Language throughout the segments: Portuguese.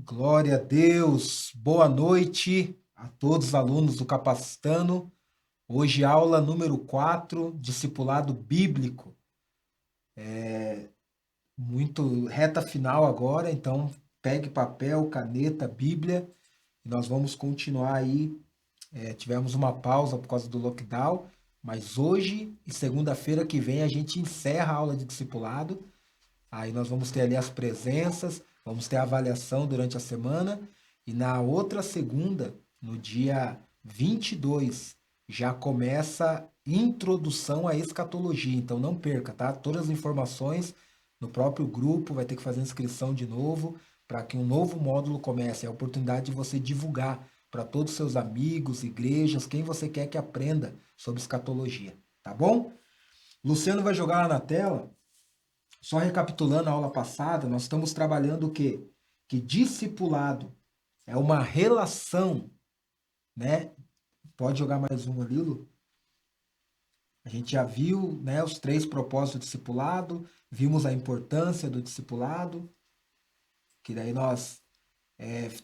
Glória a Deus, boa noite a todos os alunos do Capacitano. Hoje, aula número 4, Discipulado Bíblico. Muito reta final agora, então pegue papel, caneta, Bíblia, e nós vamos continuar aí. Tivemos uma pausa por causa do lockdown, mas hoje e segunda-feira que vem a gente encerra a aula de discipulado. Aí nós vamos ter ali as presenças, vamos ter a avaliação durante a semana e na outra segunda, no dia 22, já começa introdução à escatologia. Então não perca, tá? Todas as informações no próprio grupo, vai ter que fazer inscrição de novo para que um novo módulo comece. É a oportunidade de você divulgar para todos os seus amigos, igrejas, quem você quer que aprenda sobre escatologia, tá bom? Luciano vai jogar lá na tela. Só recapitulando a aula passada, nós estamos trabalhando o quê? Que discipulado é uma relação, né? Pode jogar mais um ali, Lu? A gente já viu, né, os três propósitos do discipulado, vimos a importância do discipulado, que daí nós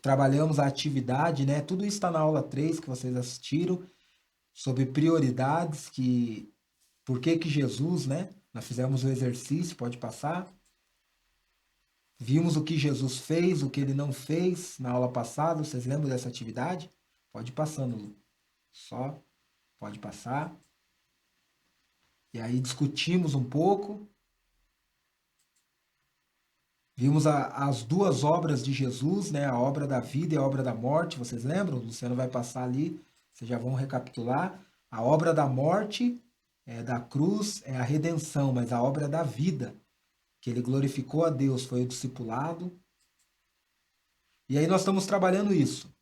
trabalhamos a atividade, né? Tudo isso está na aula 3 que vocês assistiram, sobre prioridades, por que que Jesus, né? Nós fizemos o exercício, pode passar. Vimos o que Jesus fez, o que ele não fez na aula passada. Vocês lembram dessa atividade? Pode ir passando, Lu. Só pode passar. E aí discutimos um pouco. Vimos as duas obras de Jesus, né? A obra da vida e a obra da morte. Vocês lembram? O Luciano vai passar ali. Vocês já vão recapitular. A obra da morte, da cruz, é a redenção, mas a obra da vida, que ele glorificou a Deus, foi o discipulado. E aí nós estamos trabalhando isso.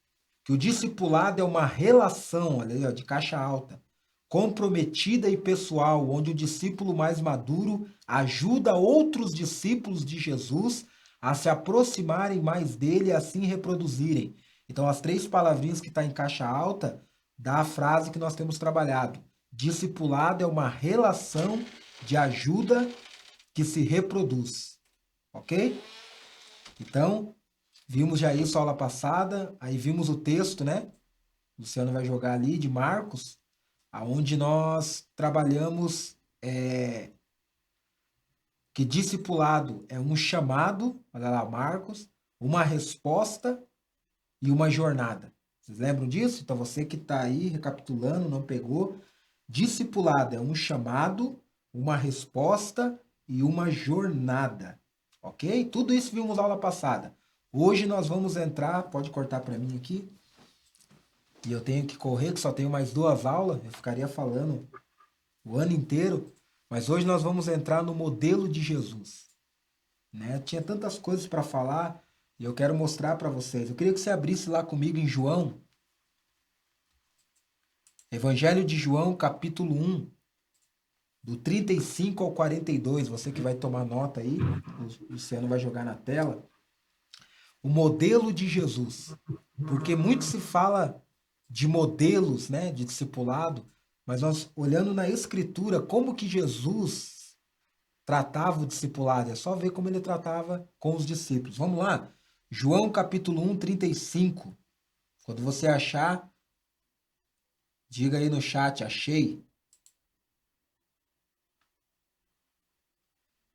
Que o discipulado é uma relação, olha aí, ó, de caixa alta, comprometida e pessoal, onde o discípulo mais maduro ajuda outros discípulos de Jesus a se aproximarem mais dele e assim reproduzirem. Então, as três palavrinhas que está em caixa alta dá a frase que nós temos trabalhado. Discipulado é uma relação de ajuda que se reproduz. Ok? Então, vimos já isso aula passada, aí vimos o texto, né? O Luciano vai jogar ali de Marcos, aonde nós trabalhamos que discipulado é um chamado, olha lá, Marcos, uma resposta e uma jornada. Vocês lembram disso? Então você que está aí recapitulando, não pegou, discipulado é um chamado, uma resposta e uma jornada, ok? Tudo isso vimos aula passada. Hoje nós vamos entrar, pode cortar para mim aqui, e eu tenho que correr, que só tenho mais duas aulas, eu ficaria falando o ano inteiro, mas hoje nós vamos entrar no modelo de Jesus, né? Tinha tantas coisas para falar e eu quero mostrar para vocês. Eu queria que você abrisse lá comigo em João, Evangelho de João, capítulo 1, do 35 ao 42. Você que vai tomar nota aí, o Luciano vai jogar na tela. O modelo de Jesus. Porque muito se fala de modelos, né, de discipulado, mas nós olhando na escritura como que Jesus tratava o discipulado, é só ver como ele tratava com os discípulos. Vamos lá? João capítulo 1, 35. Quando você achar, diga aí no chat, achei.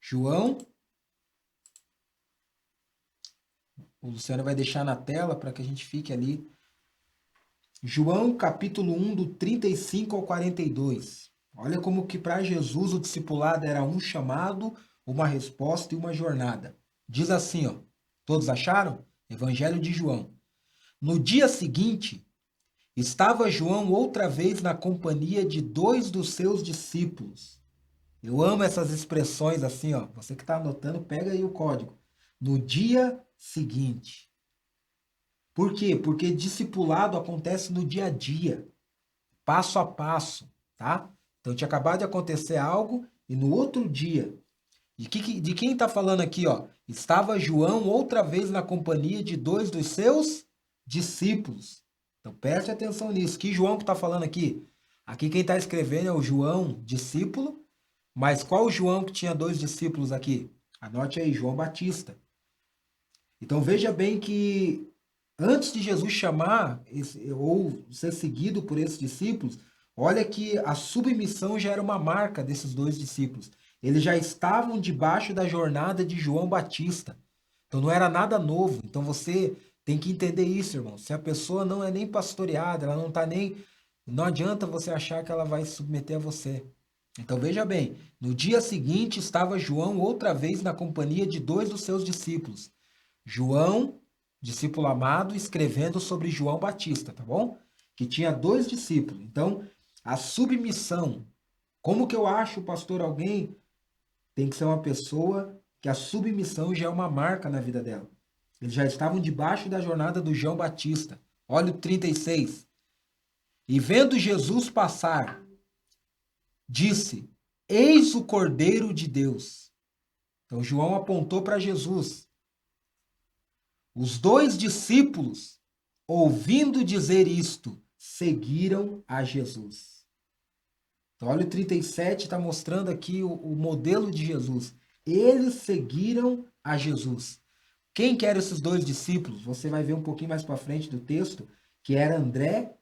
João, o Luciano vai deixar na tela para que a gente fique ali. João capítulo 1, do 35 ao 42. Olha como que para Jesus o discipulado era um chamado, uma resposta e uma jornada. Diz assim, ó. Todos acharam? Evangelho de João. No dia seguinte, estava João outra vez na companhia de dois dos seus discípulos. Eu amo essas expressões assim, ó. Você que está anotando, pega aí o código. No dia seguinte. Por quê? Porque discipulado acontece no dia a dia, passo a passo, tá? Então tinha acabado de acontecer algo e no outro dia. De quem está falando aqui, ó? Estava João outra vez na companhia de dois dos seus discípulos. Então preste atenção nisso. Que João que está falando aqui? Aqui quem está escrevendo é o João, discípulo. Mas qual o João que tinha dois discípulos aqui? Anote aí, João Batista. Então veja bem que antes de Jesus chamar ou ser seguido por esses discípulos, olha que a submissão já era uma marca desses dois discípulos. Eles já estavam debaixo da jornada de João Batista. Então não era nada novo. Então você tem que entender isso, irmão. Se a pessoa não é nem pastoreada, ela não está nem. Não adianta você achar que ela vai se submeter a você. Então veja bem, no dia seguinte estava João outra vez na companhia de dois dos seus discípulos. João, discípulo amado, escrevendo sobre João Batista, tá bom? Que tinha dois discípulos. Então, a submissão. Como que eu acho, pastor, alguém tem que ser uma pessoa que a submissão já é uma marca na vida dela. Eles já estavam debaixo da jornada do João Batista. Olha o 36. E vendo Jesus passar, disse: Eis o Cordeiro de Deus. Então João apontou para Jesus. Os dois discípulos, ouvindo dizer isto, seguiram a Jesus. Então, olha o 37, está mostrando aqui o modelo de Jesus. Eles seguiram a Jesus. Quem que eram esses dois discípulos? Você vai ver um pouquinho mais para frente do texto, que era André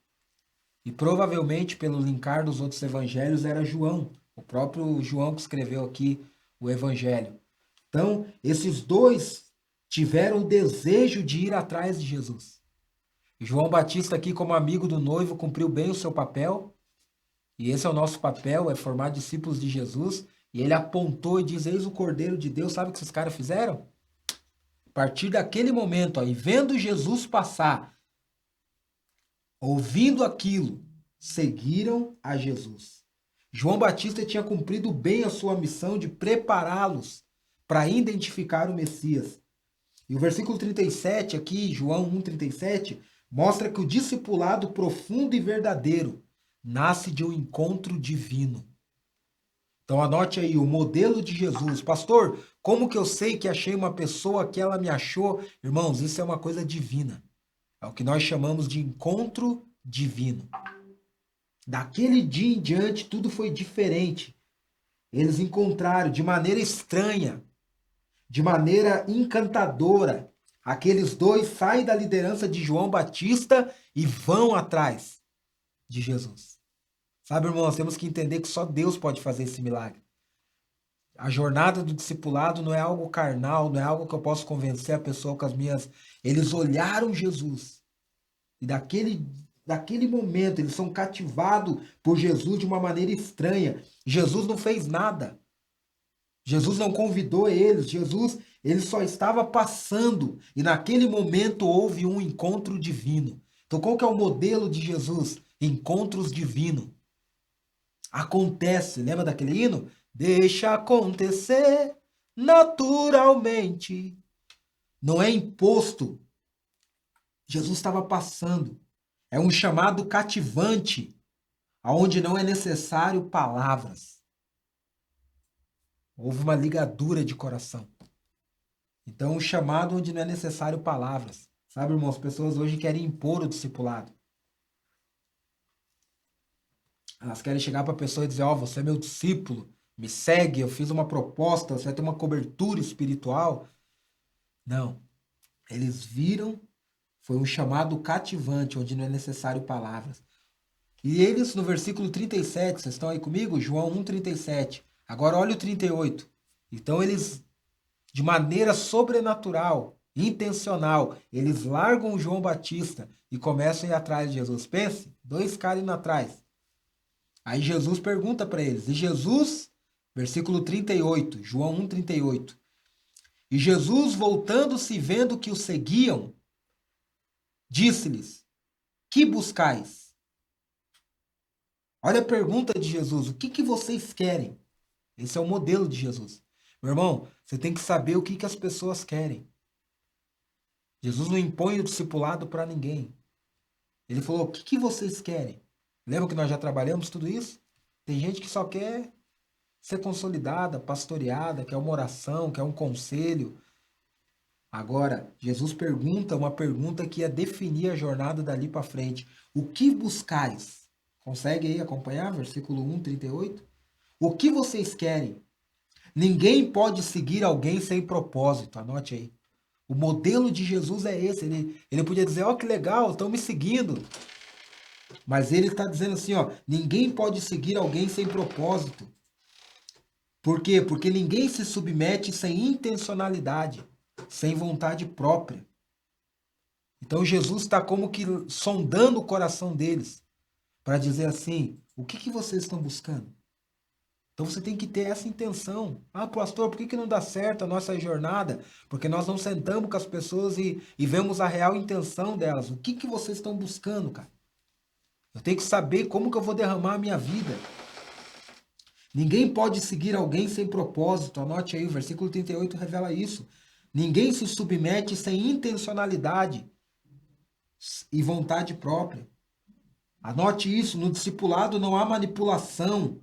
e provavelmente, pelo linkar dos outros evangelhos, era João. O próprio João que escreveu aqui o evangelho. Então, esses dois tiveram o desejo de ir atrás de Jesus. João Batista aqui, como amigo do noivo, cumpriu bem o seu papel. E esse é o nosso papel, é formar discípulos de Jesus. E ele apontou e diz, eis o Cordeiro de Deus. Sabe o que esses caras fizeram? A partir daquele momento, ó, e vendo Jesus passar, ouvindo aquilo, seguiram a Jesus. João Batista tinha cumprido bem a sua missão de prepará-los para identificar o Messias. E o versículo 37 aqui, João 1,37, mostra que o discipulado profundo e verdadeiro nasce de um encontro divino. Então anote aí o modelo de Jesus. Pastor, como que eu sei que achei uma pessoa que ela me achou? Irmãos, isso é uma coisa divina. É o que nós chamamos de encontro divino. Daquele dia em diante, tudo foi diferente. Eles encontraram de maneira estranha, de maneira encantadora. Aqueles dois saem da liderança de João Batista e vão atrás de Jesus. Sabe, irmãos, temos que entender que só Deus pode fazer esse milagre. A jornada do discipulado não é algo carnal, não é algo que eu posso convencer a pessoa com as minhas... Eles olharam Jesus. E daquele momento, eles são cativados por Jesus de uma maneira estranha. Jesus não fez nada. Jesus não convidou eles. Jesus, ele só estava passando. E naquele momento houve um encontro divino. Então, qual que é o modelo de Jesus? Encontros divinos. Acontece. Lembra daquele hino? Deixa acontecer naturalmente. Não é imposto. Jesus estava passando. É um chamado cativante, aonde não é necessário palavras. Houve uma ligadura de coração. Então, um chamado onde não é necessário palavras. Sabe, irmãos, as pessoas hoje querem impor o discipulado. Elas querem chegar para a pessoa e dizer, ó, você é meu discípulo, me segue, eu fiz uma proposta, você vai ter uma cobertura espiritual. Não. Eles viram, foi um chamado cativante, onde não é necessário palavras. E eles, no versículo 37, vocês estão aí comigo? João 1,37. Agora olha o 38. Então eles, de maneira sobrenatural, intencional, eles largam o João Batista e começam a ir atrás de Jesus. Pense, dois caras indo atrás. Aí Jesus pergunta para eles. E Jesus, versículo 38, João 1,38. E Jesus, voltando-se e vendo que o seguiam, disse-lhes, que buscais? Olha a pergunta de Jesus, o que vocês querem? Esse é o modelo de Jesus. Meu irmão, você tem que saber o que as pessoas querem. Jesus não impõe o discipulado para ninguém. Ele falou, o que vocês querem? Lembra que nós já trabalhamos tudo isso? Tem gente que só quer ser consolidada, pastoreada, quer uma oração, quer um conselho. Agora, Jesus pergunta uma pergunta que ia definir a jornada dali para frente. O que buscais? Consegue aí acompanhar? Versículo 1, 38. O que vocês querem? Ninguém pode seguir alguém sem propósito. Anote aí. O modelo de Jesus é esse. Ele podia dizer, ó, que legal, estão me seguindo. Mas ele está dizendo assim, ó, ninguém pode seguir alguém sem propósito. Por quê? Porque ninguém se submete sem intencionalidade, sem vontade própria. Então Jesus está como que sondando o coração deles, para dizer assim, o que vocês estão buscando? Então você tem que ter essa intenção. Ah, pastor, por que não dá certo a nossa jornada? Porque nós não sentamos com as pessoas e vemos a real intenção delas. O que vocês estão buscando, cara? Eu tenho que saber como que eu vou derramar a minha vida. Ninguém pode seguir alguém sem propósito. Anote aí, o versículo 38 revela isso. Ninguém se submete sem intencionalidade e vontade própria. Anote isso, no discipulado não há manipulação,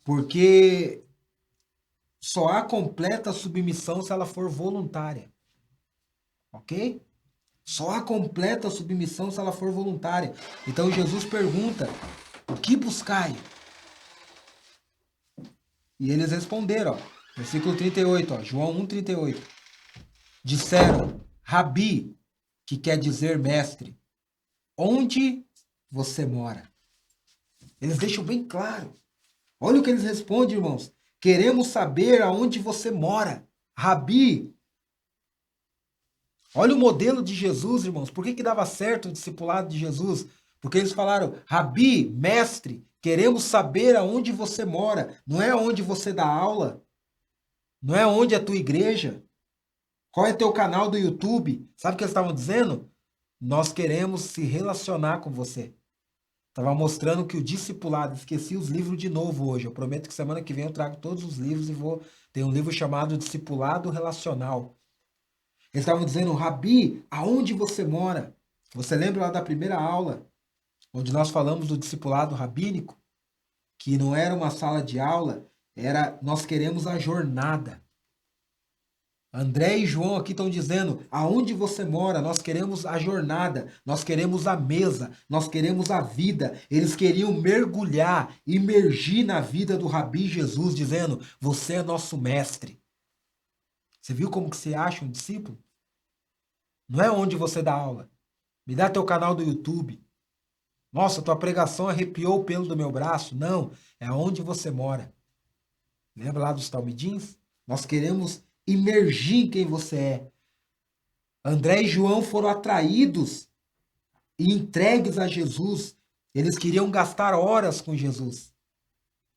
porque só há completa submissão se ela for voluntária. Ok? Só há completa submissão se ela for voluntária. Então Jesus pergunta, o que buscai? E eles responderam, ó, versículo 38, ó, João 1,38. Disseram, Rabi, que quer dizer mestre, onde você mora? Eles deixam bem claro. Olha o que eles respondem, irmãos. Queremos saber aonde você mora. Rabi. Olha o modelo de Jesus, irmãos. Por que dava certo o discipulado de Jesus? Porque eles falaram, Rabi, mestre, queremos saber aonde você mora. Não é onde você dá aula. Não é onde é a tua igreja. Qual é teu canal do YouTube? Sabe o que eles estavam dizendo? Nós queremos se relacionar com você. Estava mostrando que o discipulado, esqueci os livros de novo hoje. Eu prometo que semana que vem eu trago todos os livros e vou ter um livro chamado Discipulado Relacional. Eles estavam dizendo, Rabi, aonde você mora? Você lembra lá da primeira aula, onde nós falamos do discipulado rabínico? Que não era uma sala de aula, era nós queremos a jornada. André e João aqui estão dizendo, aonde você mora, nós queremos a jornada, nós queremos a mesa, nós queremos a vida. Eles queriam mergulhar, imergir na vida do Rabi Jesus, dizendo, você é nosso mestre. Você viu como que você acha um discípulo? Não é onde você dá aula. Me dá teu canal do YouTube. Nossa, tua pregação arrepiou o pelo do meu braço. Não, é onde você mora. Lembra lá dos talmidins? Nós queremos imergir em quem você é. André e João foram atraídos e entregues a Jesus. Eles queriam gastar horas com Jesus.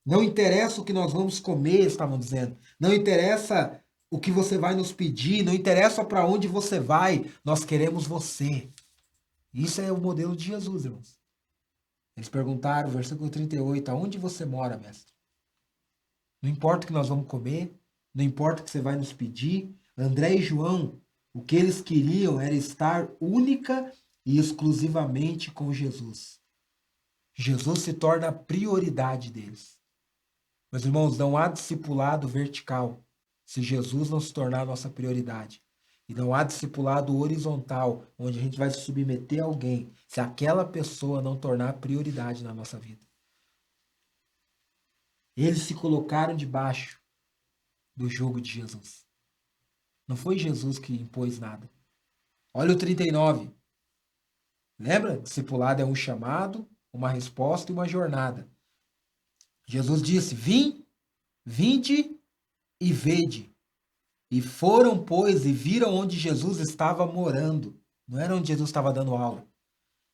Não interessa o que nós vamos comer, estavam dizendo. Não interessa o que você vai nos pedir. Não interessa para onde você vai. Nós queremos você. Isso é o modelo de Jesus, irmãos. Eles perguntaram, versículo 38, aonde você mora, mestre? Não importa o que nós vamos comer. Não importa o que você vai nos pedir. André e João, o que eles queriam era estar única e exclusivamente com Jesus. Jesus se torna a prioridade deles. Meus irmãos, não há discipulado vertical se Jesus não se tornar a nossa prioridade. E não há discipulado horizontal, onde a gente vai se submeter a alguém, se aquela pessoa não tornar prioridade na nossa vida. Eles se colocaram debaixo do jugo de Jesus. Não foi Jesus que impôs nada. Olha o 39. Lembra? Discipulado é um chamado, uma resposta e uma jornada. Jesus disse, vinde e vede. E foram, pois, e viram onde Jesus estava morando. Não era onde Jesus estava dando aula.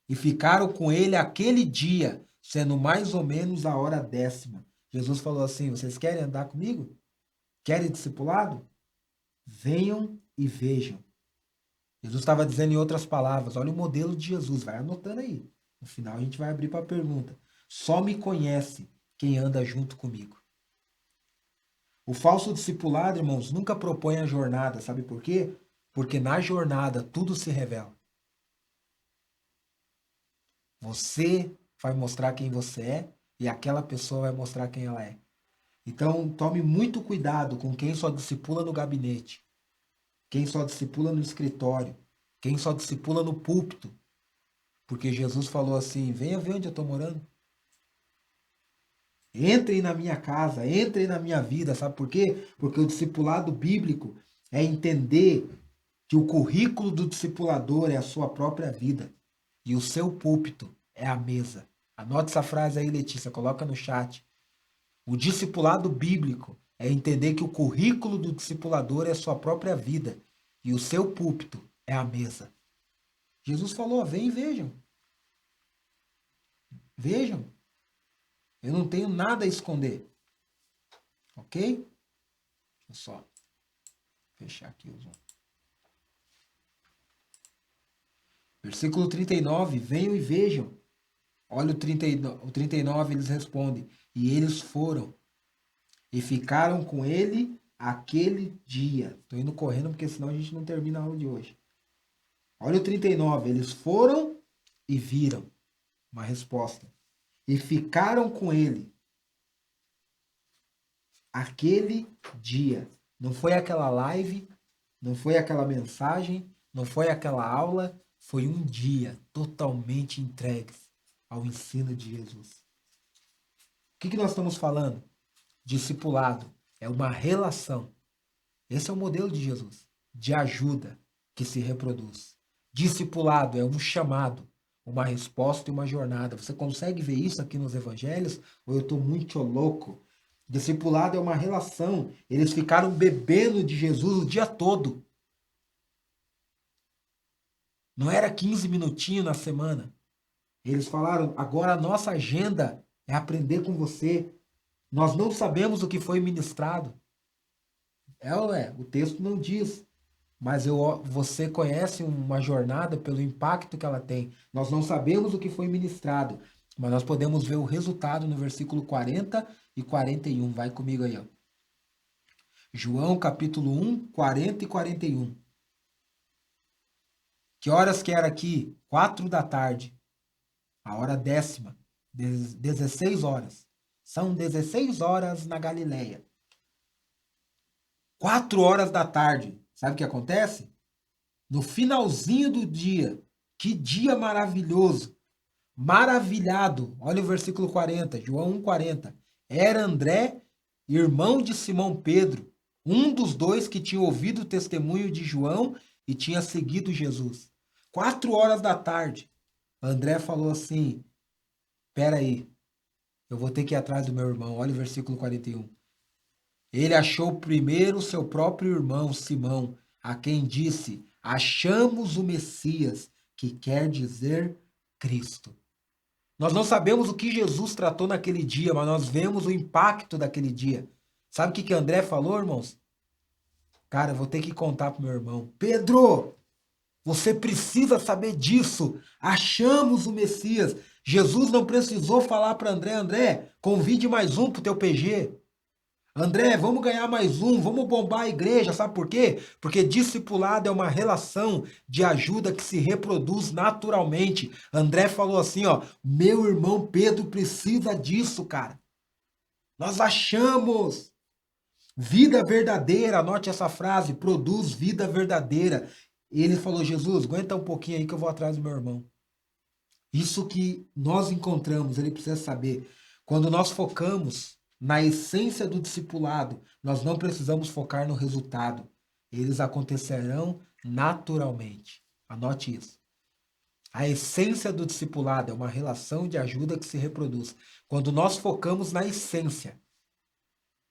E ficaram com ele aquele dia, sendo mais ou menos a hora 10ª. Jesus falou assim, vocês querem andar comigo? Querem discipulado? Venham e vejam. Jesus estava dizendo em outras palavras, olha o modelo de Jesus, vai anotando aí. No final a gente vai abrir para a pergunta. Só me conhece quem anda junto comigo. O falso discipulado, irmãos, nunca propõe a jornada, sabe por quê? Porque na jornada tudo se revela. Você vai mostrar quem você é e aquela pessoa vai mostrar quem ela é. Então, tome muito cuidado com quem só discipula no gabinete, quem só discipula no escritório, quem só discipula no púlpito. Porque Jesus falou assim, venha ver onde eu estou morando. Entrem na minha casa, entrem na minha vida, sabe por quê? Porque o discipulado bíblico É entender que o currículo do discipulador é a sua própria vida e o seu púlpito é a mesa. Anote essa frase aí, Letícia, coloca no chat. O discipulado bíblico é entender que o currículo do discipulador é a sua própria vida e o seu púlpito é a mesa. Jesus falou: vem e vejam. Vejam. Eu não tenho nada a esconder. Ok? Deixa eu só fechar aqui o zoom. Versículo 39. Venham e vejam. Olha o 39, eles respondem. E eles foram e ficaram com ele aquele dia. Estou indo correndo porque senão a gente não termina a aula de hoje. Olha o 39. Eles foram e viram. Uma resposta. E ficaram com ele aquele dia. Não foi aquela live, não foi aquela mensagem, não foi aquela aula, foi um dia totalmente entregues ao ensino de Jesus. O que nós estamos falando? Discipulado é uma relação. Esse é o modelo de Jesus, de ajuda que se reproduz. Discipulado é um chamado, uma resposta e uma jornada. Você consegue ver isso aqui nos evangelhos? Ou eu estou muito louco? Discipulado é uma relação. Eles ficaram bebendo de Jesus o dia todo. Não era 15 minutinhos na semana. Eles falaram: agora a nossa agenda é aprender com você. Nós não sabemos o que foi ministrado. É ou é? O texto não diz. Mas você conhece uma jornada pelo impacto que ela tem. Nós não sabemos o que foi ministrado, mas nós podemos ver o resultado no versículo 40 e 41. Vai comigo aí, ó. João capítulo 1, 40 e 41. Que horas que era aqui? 4 da tarde. A hora 10ª. 16 horas. São 16 horas na Galileia. 4 horas da tarde. Sabe o que acontece? No finalzinho do dia. Que dia maravilhoso. Maravilhado. Olha o versículo 40. João 1,40. Era André, irmão de Simão Pedro, um dos dois que tinha ouvido o testemunho de João e tinha seguido Jesus. 4 horas da tarde. André falou assim: espera aí, eu vou ter que ir atrás do meu irmão. Olha o versículo 41. Ele achou primeiro seu próprio irmão, Simão, a quem disse: achamos o Messias, que quer dizer Cristo. Nós não sabemos o que Jesus tratou naquele dia, mas nós vemos o impacto daquele dia. Sabe o que André falou, irmãos? Cara, eu vou ter que contar pro meu irmão. Pedro, você precisa saber disso. Achamos o Messias. Jesus não precisou falar para André: André, convide mais um pro teu PG. André, vamos ganhar mais um, vamos bombar a igreja, sabe por quê? Porque discipulado é uma relação de ajuda que se reproduz naturalmente. André falou assim, ó: meu irmão Pedro precisa disso, cara. Nós achamos. Vida verdadeira, anote essa frase: produz vida verdadeira. Ele falou: Jesus, aguenta um pouquinho aí que eu vou atrás do meu irmão. Isso que nós encontramos, ele precisa saber. Quando nós focamos na essência do discipulado, nós não precisamos focar no resultado. Eles acontecerão naturalmente. Anote isso. A essência do discipulado é uma relação de ajuda que se reproduz. Quando nós focamos na essência,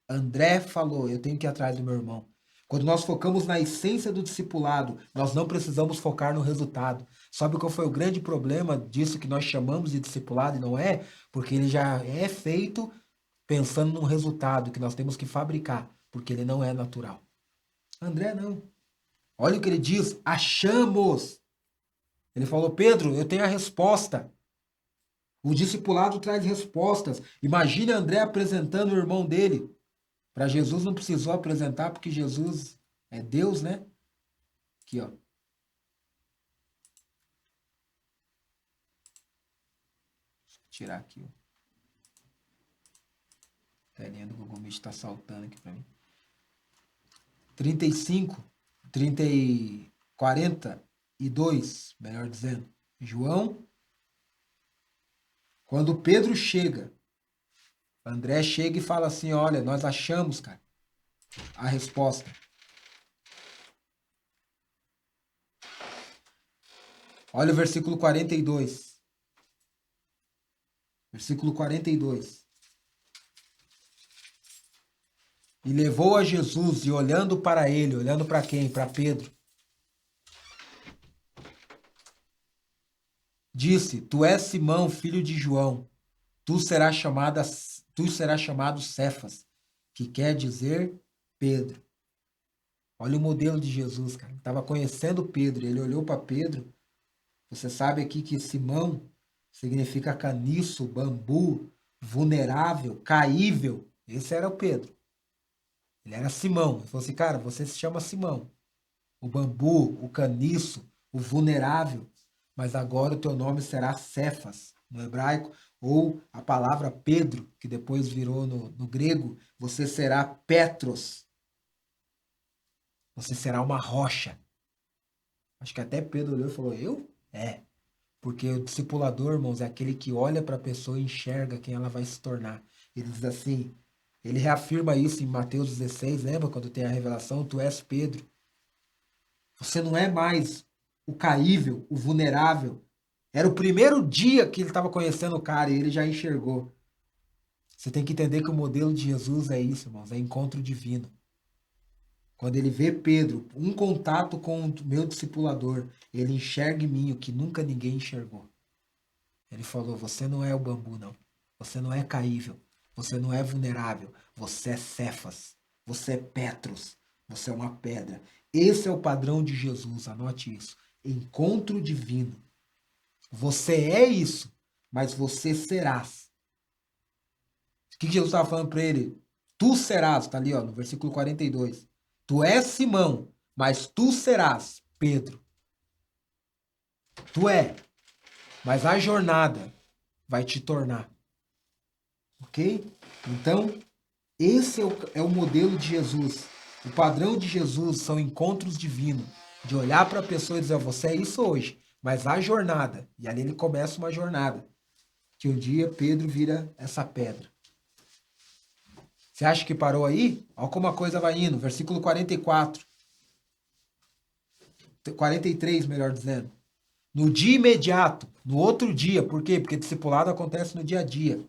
André falou: eu tenho que ir atrás do meu irmão. Quando nós focamos na essência do discipulado, nós não precisamos focar no resultado. Sabe qual foi o grande problema disso que nós chamamos de discipulado e não é? Porque ele já é feito pensando num resultado que nós temos que fabricar, porque ele não é natural. André não. Olha o que ele diz: achamos. Ele falou: Pedro, eu tenho a resposta. O discipulado traz respostas. Imagine André apresentando o irmão dele. Para Jesus não precisou apresentar, porque Jesus é Deus, né? Aqui, ó. Vou tirar aqui, ó. A telinha do Google Meet está saltando aqui para mim. 35, 42, melhor dizendo. João. Quando Pedro chega, André chega e fala assim: olha, nós achamos, cara, a resposta. Olha o versículo 42. Versículo 42. E levou a Jesus e olhando para ele, olhando para quem? Para Pedro. Disse: Tu és Simão, filho de João. Tu serás chamado Cefas, que quer dizer Pedro. Olha o modelo de Jesus, cara. Estava conhecendo Pedro, ele olhou para Pedro. Você sabe aqui que Simão significa caniço, bambu, vulnerável, caível. Esse era o Pedro. Ele era Simão. Ele falou assim, cara, você se chama Simão. O bambu, o caniço, o vulnerável. Mas agora o teu nome será Cefas, no hebraico, ou a palavra Pedro, que depois virou no grego, você será Petros. Você será uma rocha. Acho que até Pedro olhou e falou, eu? É. Porque o discipulador, irmãos, é aquele que olha para a pessoa e enxerga quem ela vai se tornar. Ele diz assim, ele reafirma isso em Mateus 16, lembra quando tem a revelação? Tu és Pedro. Você não é mais o caível, o vulnerável. Era o primeiro dia que ele estava conhecendo o cara e ele já enxergou. Você tem que entender que o modelo de Jesus é isso, irmãos, é encontro divino. Quando ele vê Pedro, um contato com o meu discipulador, ele enxerga em mim o que nunca ninguém enxergou. Ele falou: Você não é o bambu, não. Você não é caível. Você não é vulnerável. Você é Cefas. Você é Petros. Você é uma pedra. Esse é o padrão de Jesus. Anote isso. Encontro divino. Você é isso, mas você serás. O que Jesus estava falando para ele? Tu serás, está ali ó, no versículo 42. Tu és Simão, mas tu serás Pedro. Tu é, mas a jornada vai te tornar. Ok? Então, esse é o modelo de Jesus. O padrão de Jesus são encontros divinos. De olhar para a pessoa e dizer, você é isso hoje, mas a jornada. E ali ele começa uma jornada. Que um dia Pedro vira essa pedra. Você acha que parou aí? Olha como a coisa vai indo. Versículo 44. 43, melhor dizendo. No dia imediato, no outro dia, por quê? Porque discipulado acontece no dia a dia.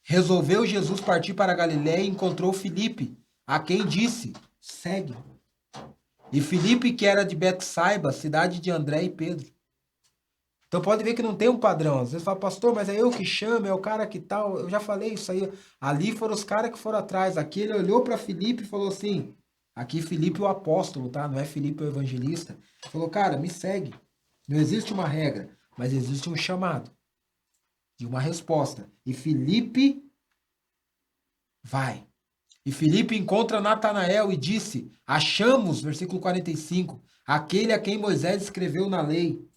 Resolveu Jesus partir para a Galiléia e encontrou Filipe, a quem disse, segue. E Filipe, que era de Betsaiba, cidade de André e Pedro. Então pode ver que não tem um padrão. Às vezes fala, pastor, mas é eu que chamo, é o cara que tal. Eu já falei isso aí. Ali foram os caras que foram atrás. Aqui ele olhou para Filipe e falou assim, aqui Filipe o apóstolo, tá? Não é Filipe o evangelista. Ele falou, cara, me segue. Não existe uma regra, mas existe um chamado e uma resposta. E Filipe vai. E Filipe encontra Natanael e disse, achamos, versículo 45, aquele a quem Moisés escreveu na lei.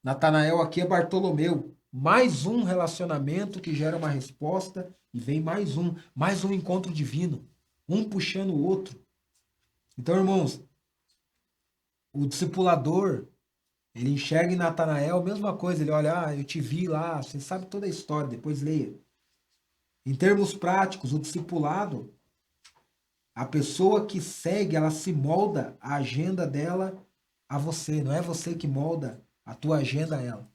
Natanael aqui é Bartolomeu. Mais um relacionamento que gera uma resposta e vem mais um encontro divino. Um puxando o outro. Então, irmãos, o discipulador, ele enxerga em Natanael a mesma coisa. Ele olha, eu te vi lá, você sabe toda a história, depois leia. Em termos práticos, o discipulado, a pessoa que segue, ela se molda a agenda dela a você. Não é você que molda a tua agenda a ela.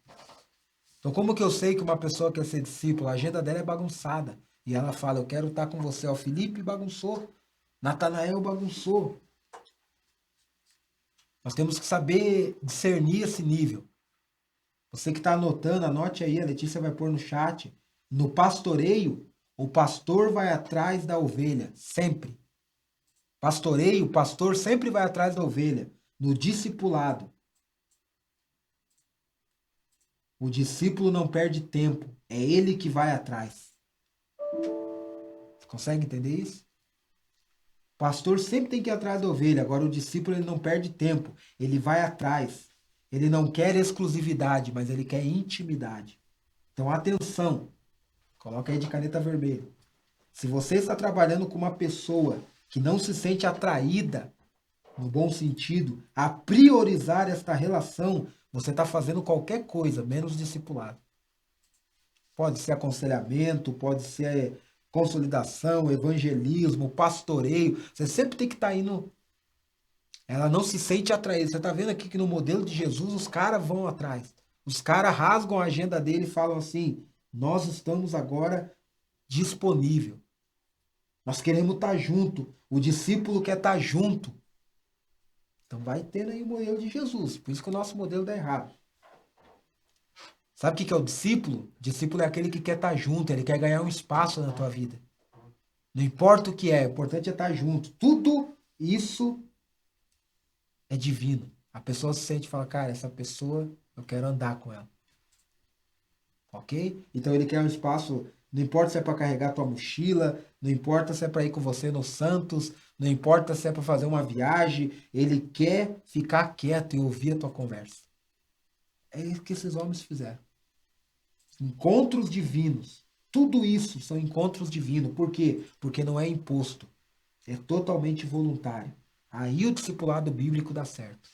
Então, como que eu sei que uma pessoa quer ser discípulo? A agenda dela é bagunçada. E ela fala, eu quero estar com você. O Felipe bagunçou. Natanael bagunçou. Nós temos que saber discernir esse nível. Você que está anotando, anote aí, a Letícia vai pôr no chat. No pastoreio, o pastor vai atrás da ovelha, sempre. Pastoreio, o pastor sempre vai atrás da ovelha. No discipulado, o discípulo não perde tempo, é ele que vai atrás. Você consegue entender isso? O pastor sempre tem que ir atrás da ovelha, agora o discípulo ele não perde tempo, ele vai atrás. Ele não quer exclusividade, mas ele quer intimidade. Então, atenção, coloca aí de caneta vermelha. Se você está trabalhando com uma pessoa que não se sente atraída, no bom sentido, a priorizar esta relação, você está fazendo qualquer coisa, menos discipulado. Pode ser aconselhamento, pode ser consolidação, evangelismo, pastoreio. Você sempre tem que estar indo Ela não se sente atraída. Você está vendo aqui que no modelo de Jesus os caras vão atrás. Os caras rasgam a agenda dele e falam assim: nós estamos agora disponível. Nós queremos estar junto. O discípulo quer estar junto. Então vai tendo aí o modelo de Jesus. Por isso que o nosso modelo dá errado. Sabe o que é o discípulo? O discípulo é aquele que quer estar junto, ele quer ganhar um espaço na tua vida. Não importa o que é, o importante é estar junto. Tudo isso é divino. A pessoa se sente e fala, cara, essa pessoa, eu quero andar com ela. Ok? Então ele quer um espaço, não importa se é para carregar tua mochila, não importa se é para ir com você no Santos, não importa se é para fazer uma viagem, ele quer ficar quieto e ouvir a tua conversa. É isso que esses homens fizeram. Encontros divinos. Tudo isso são encontros divinos. Por quê? Porque não é imposto. É totalmente voluntário. Aí o discipulado bíblico dá certo.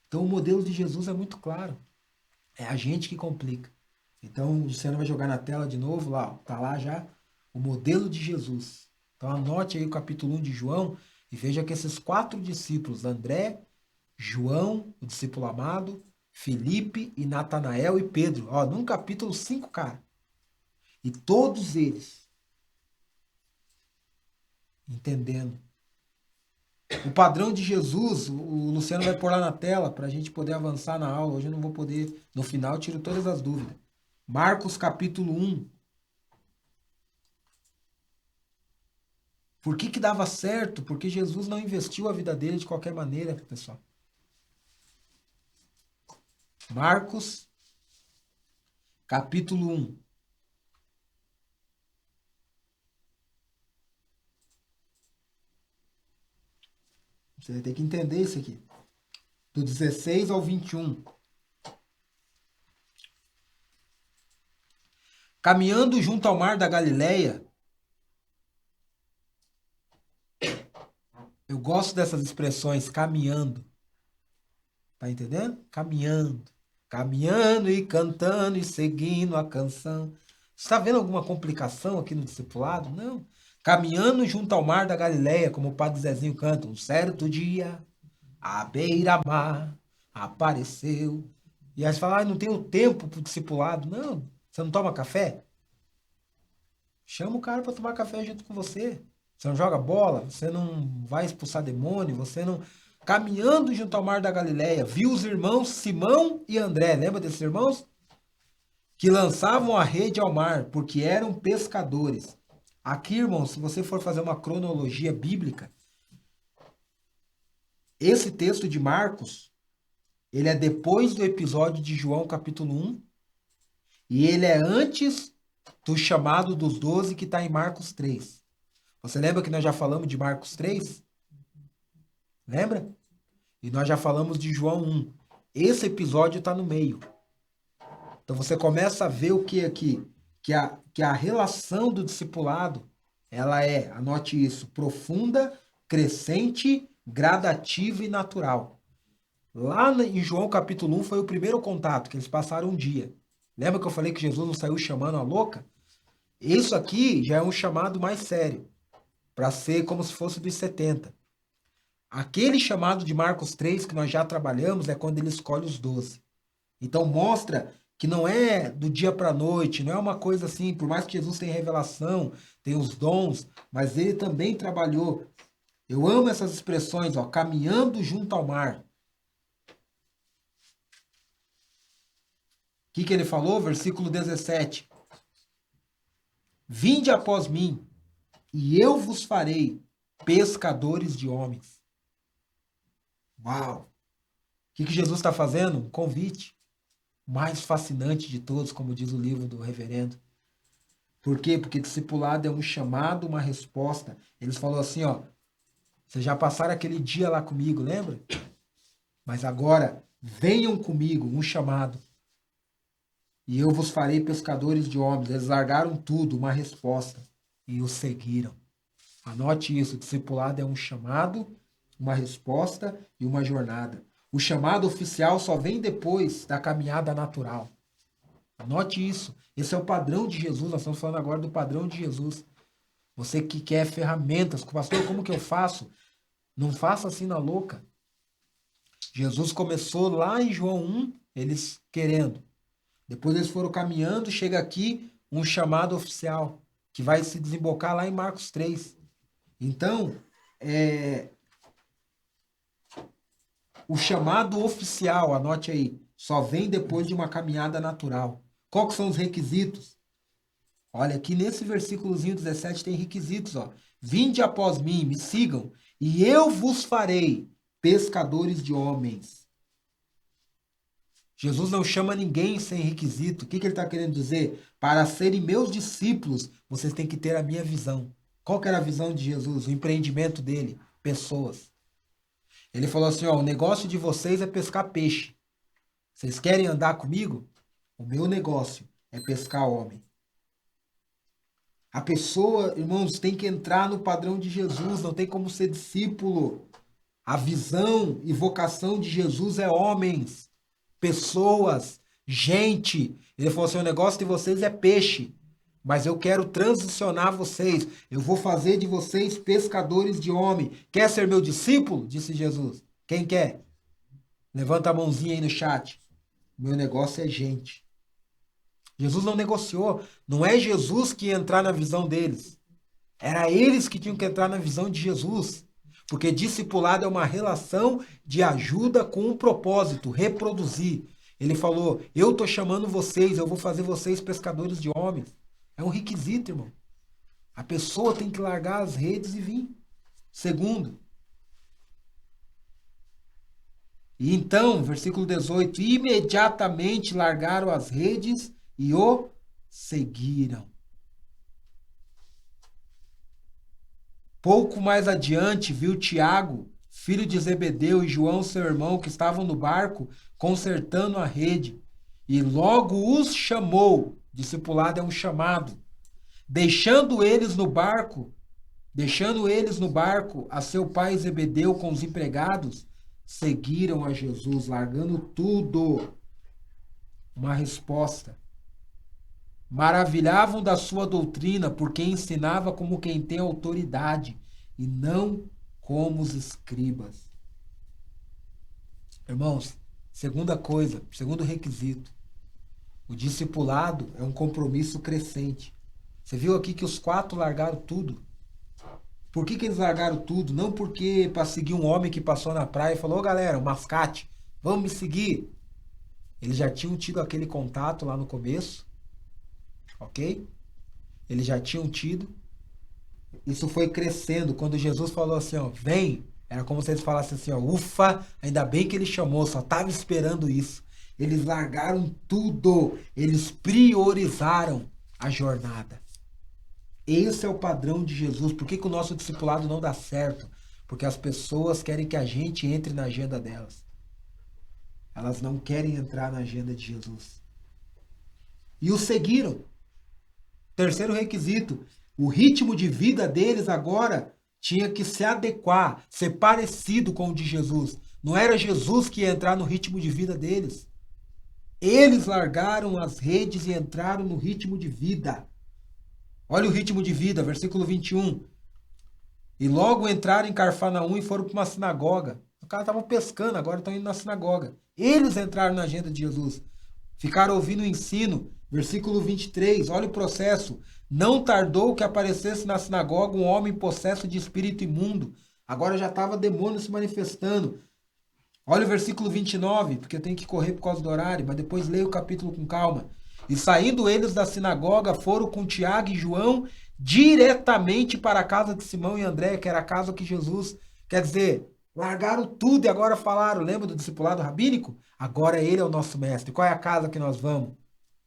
Então o modelo de Jesus é muito claro. É a gente que complica. Então o Luciano vai jogar na tela de novo, lá, ó, tá lá já o modelo de Jesus. Então anote aí o capítulo 1 de João e veja que esses 4 discípulos, André, João, o discípulo amado, Felipe e Natanael e Pedro, ó, num capítulo 5, cara. E todos eles entendendo. O padrão de Jesus, o Luciano vai pôr lá na tela para a gente poder avançar na aula. Hoje eu não vou poder. No final, eu tiro todas as dúvidas. Marcos capítulo 1. Por que que dava certo? Porque Jesus não investiu a vida dele de qualquer maneira, pessoal. Marcos capítulo 1. Você tem que entender isso aqui. Do 16 ao 21. Caminhando junto ao mar da Galileia. Eu gosto dessas expressões, caminhando. Tá entendendo? Caminhando. Caminhando e cantando e seguindo a canção. Você está vendo alguma complicação aqui no discipulado? Não. Caminhando junto ao mar da Galileia, como o Padre Zezinho canta, um certo dia, à beira-mar, apareceu. E aí você fala, não tenho tempo para o discipulado. Não. Você não toma café? Chama o cara para tomar café junto com você. Você não joga bola, você não vai expulsar demônio, você não. Caminhando junto ao mar da Galileia, viu os irmãos Simão e André. Lembra desses irmãos? Que lançavam a rede ao mar, porque eram pescadores. Aqui, irmão, se você for fazer uma cronologia bíblica, esse texto de Marcos, ele é depois do episódio de João capítulo 1, e ele é antes do chamado dos 12 que está em Marcos 3. Você lembra que nós já falamos de Marcos 3? Lembra? E nós já falamos de João 1. Esse episódio está no meio. Então você começa a ver o que aqui? Que a relação do discipulado, ela é, anote isso, profunda, crescente, gradativa e natural. Lá em João capítulo 1 foi o primeiro contato, que eles passaram um dia. Lembra que eu falei que Jesus não saiu chamando a louca? Isso aqui já é um chamado mais sério, para ser como se fosse dos 70. Aquele chamado de Marcos 3 que nós já trabalhamos é quando ele escolhe os 12. Então mostra que não é do dia para a noite, não é uma coisa assim, por mais que Jesus tenha revelação, tem os dons, mas ele também trabalhou. Eu amo essas expressões, ó, caminhando junto ao mar. O que ele falou? Versículo 17. Vinde após mim, e eu vos farei pescadores de homens. Uau! O que Jesus está fazendo? Um convite. O mais fascinante de todos, como diz o livro do reverendo. Por quê? Porque discipulado é um chamado, uma resposta. Eles falaram assim, ó, vocês já passaram aquele dia lá comigo, lembra? Mas agora, venham comigo, um chamado. E eu vos farei pescadores de homens. Eles largaram tudo, uma resposta. E o seguiram. Anote isso, discipulado é um chamado, uma resposta e uma jornada. O chamado oficial só vem depois da caminhada natural. Anote isso. Esse é o padrão de Jesus. Nós estamos falando agora do padrão de Jesus. Você que quer ferramentas, pastor, como que eu faço? Não faça assim na louca. Jesus começou lá em João 1, eles querendo. Depois eles foram caminhando, chega aqui um chamado oficial, que vai se desembocar lá em Marcos 3. Então, o chamado oficial, anote aí, só vem depois de uma caminhada natural. Qual que são os requisitos? Olha, aqui nesse versículozinho 17 tem requisitos, ó. Vinde após mim, me sigam, e eu vos farei pescadores de homens. Jesus não chama ninguém sem requisito. O que ele está querendo dizer? Para serem meus discípulos, vocês têm que ter a minha visão. Qual que era a visão de Jesus? O empreendimento dele? Pessoas. Ele falou assim, ó, o negócio de vocês é pescar peixe. Vocês querem andar comigo? O meu negócio é pescar homem. A pessoa, irmãos, tem que entrar no padrão de Jesus, não tem como ser discípulo. A visão e vocação de Jesus é homens, pessoas, gente. Ele falou assim, o negócio de vocês é peixe, mas eu quero transicionar vocês. Eu vou fazer de vocês pescadores de homem. Quer ser meu discípulo? Disse Jesus. Quem quer? Levanta a mãozinha aí no chat. Meu negócio é gente. Jesus não negociou. Não é Jesus que ia entrar na visão deles. Era eles que tinham que entrar na visão de Jesus. Porque discipulado é uma relação de ajuda com um propósito, reproduzir. Ele falou, eu estou chamando vocês, eu vou fazer vocês pescadores de homens. É um requisito, irmão. A pessoa tem que largar as redes e vir. Segundo. E então, versículo 18, imediatamente largaram as redes e o seguiram. Pouco mais adiante, viu Tiago, filho de Zebedeu, e João, seu irmão, que estavam no barco, consertando a rede. E logo os chamou. Discipulado é um chamado. Deixando eles no barco, a seu pai Zebedeu com os empregados, seguiram a Jesus, largando tudo. Uma resposta. Maravilhavam da sua doutrina, porque ensinava como quem tem autoridade, e não como os escribas. Irmãos, segunda coisa, segundo requisito, o discipulado é um compromisso crescente. Você viu aqui que os 4 largaram tudo. Por que eles largaram tudo? Não porque para seguir um homem que passou na praia e falou, ô galera, o mascate, vamos me seguir. Eles já tinham tido aquele contato lá no começo, ok? Eles já tinham tido. Isso foi crescendo. Quando Jesus falou assim, ó, vem, era como se eles falassem assim, ó, ufa, ainda bem que ele chamou, só estava esperando isso. Eles largaram tudo, eles priorizaram a jornada. Esse é o padrão de Jesus. Por que o nosso discipulado não dá certo? Porque as pessoas querem que a gente entre na agenda delas. Elas não querem entrar na agenda de Jesus. E o seguiram. Terceiro requisito, o ritmo de vida deles agora tinha que se adequar, ser parecido com o de Jesus. Não era Jesus que ia entrar no ritmo de vida deles. Eles largaram as redes e entraram no ritmo de vida. Olha o ritmo de vida, versículo 21. E logo entraram em Carfanaum e foram para uma sinagoga. Os caras estavam pescando, agora estão indo na sinagoga. Eles entraram na agenda de Jesus. Ficaram ouvindo o ensino. Versículo 23, olha o processo. Não tardou que aparecesse na sinagoga um homem possesso de espírito imundo. Agora já estava demônio se manifestando. Olha o versículo 29, porque eu tenho que correr por causa do horário, mas depois leia o capítulo com calma. E saindo eles da sinagoga, foram com Tiago e João diretamente para a casa de Simão e André, que era a casa que Jesus, quer dizer, largaram tudo e agora falaram, lembra do discipulado rabínico? Agora ele é o nosso mestre. Qual é a casa que nós vamos?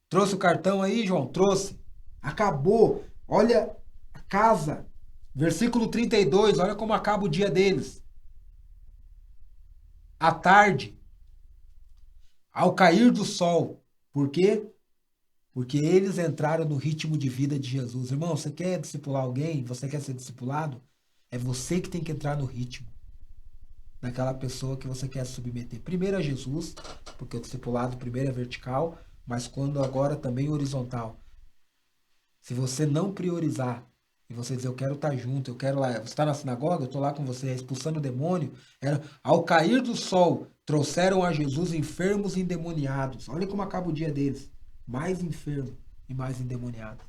Trouxe o cartão aí, João? Trouxe. Acabou. Olha a casa. Versículo 32, olha como acaba o dia deles. À tarde, ao cair do sol. Por quê? Porque eles entraram no ritmo de vida de Jesus. Irmão, você quer discipular alguém? Você quer ser discipulado? É você que tem que entrar no ritmo daquela pessoa que você quer submeter. Primeiro a Jesus, porque o discipulado primeiro é vertical, mas quando agora também horizontal. Se você não priorizar, e você dizer, eu quero estar junto, eu quero lá, você está na sinagoga, eu estou lá com você, expulsando o demônio. Ao cair do sol, trouxeram a Jesus enfermos e endemoniados. Olha como acaba o dia deles. Mais enfermo e mais endemoniado.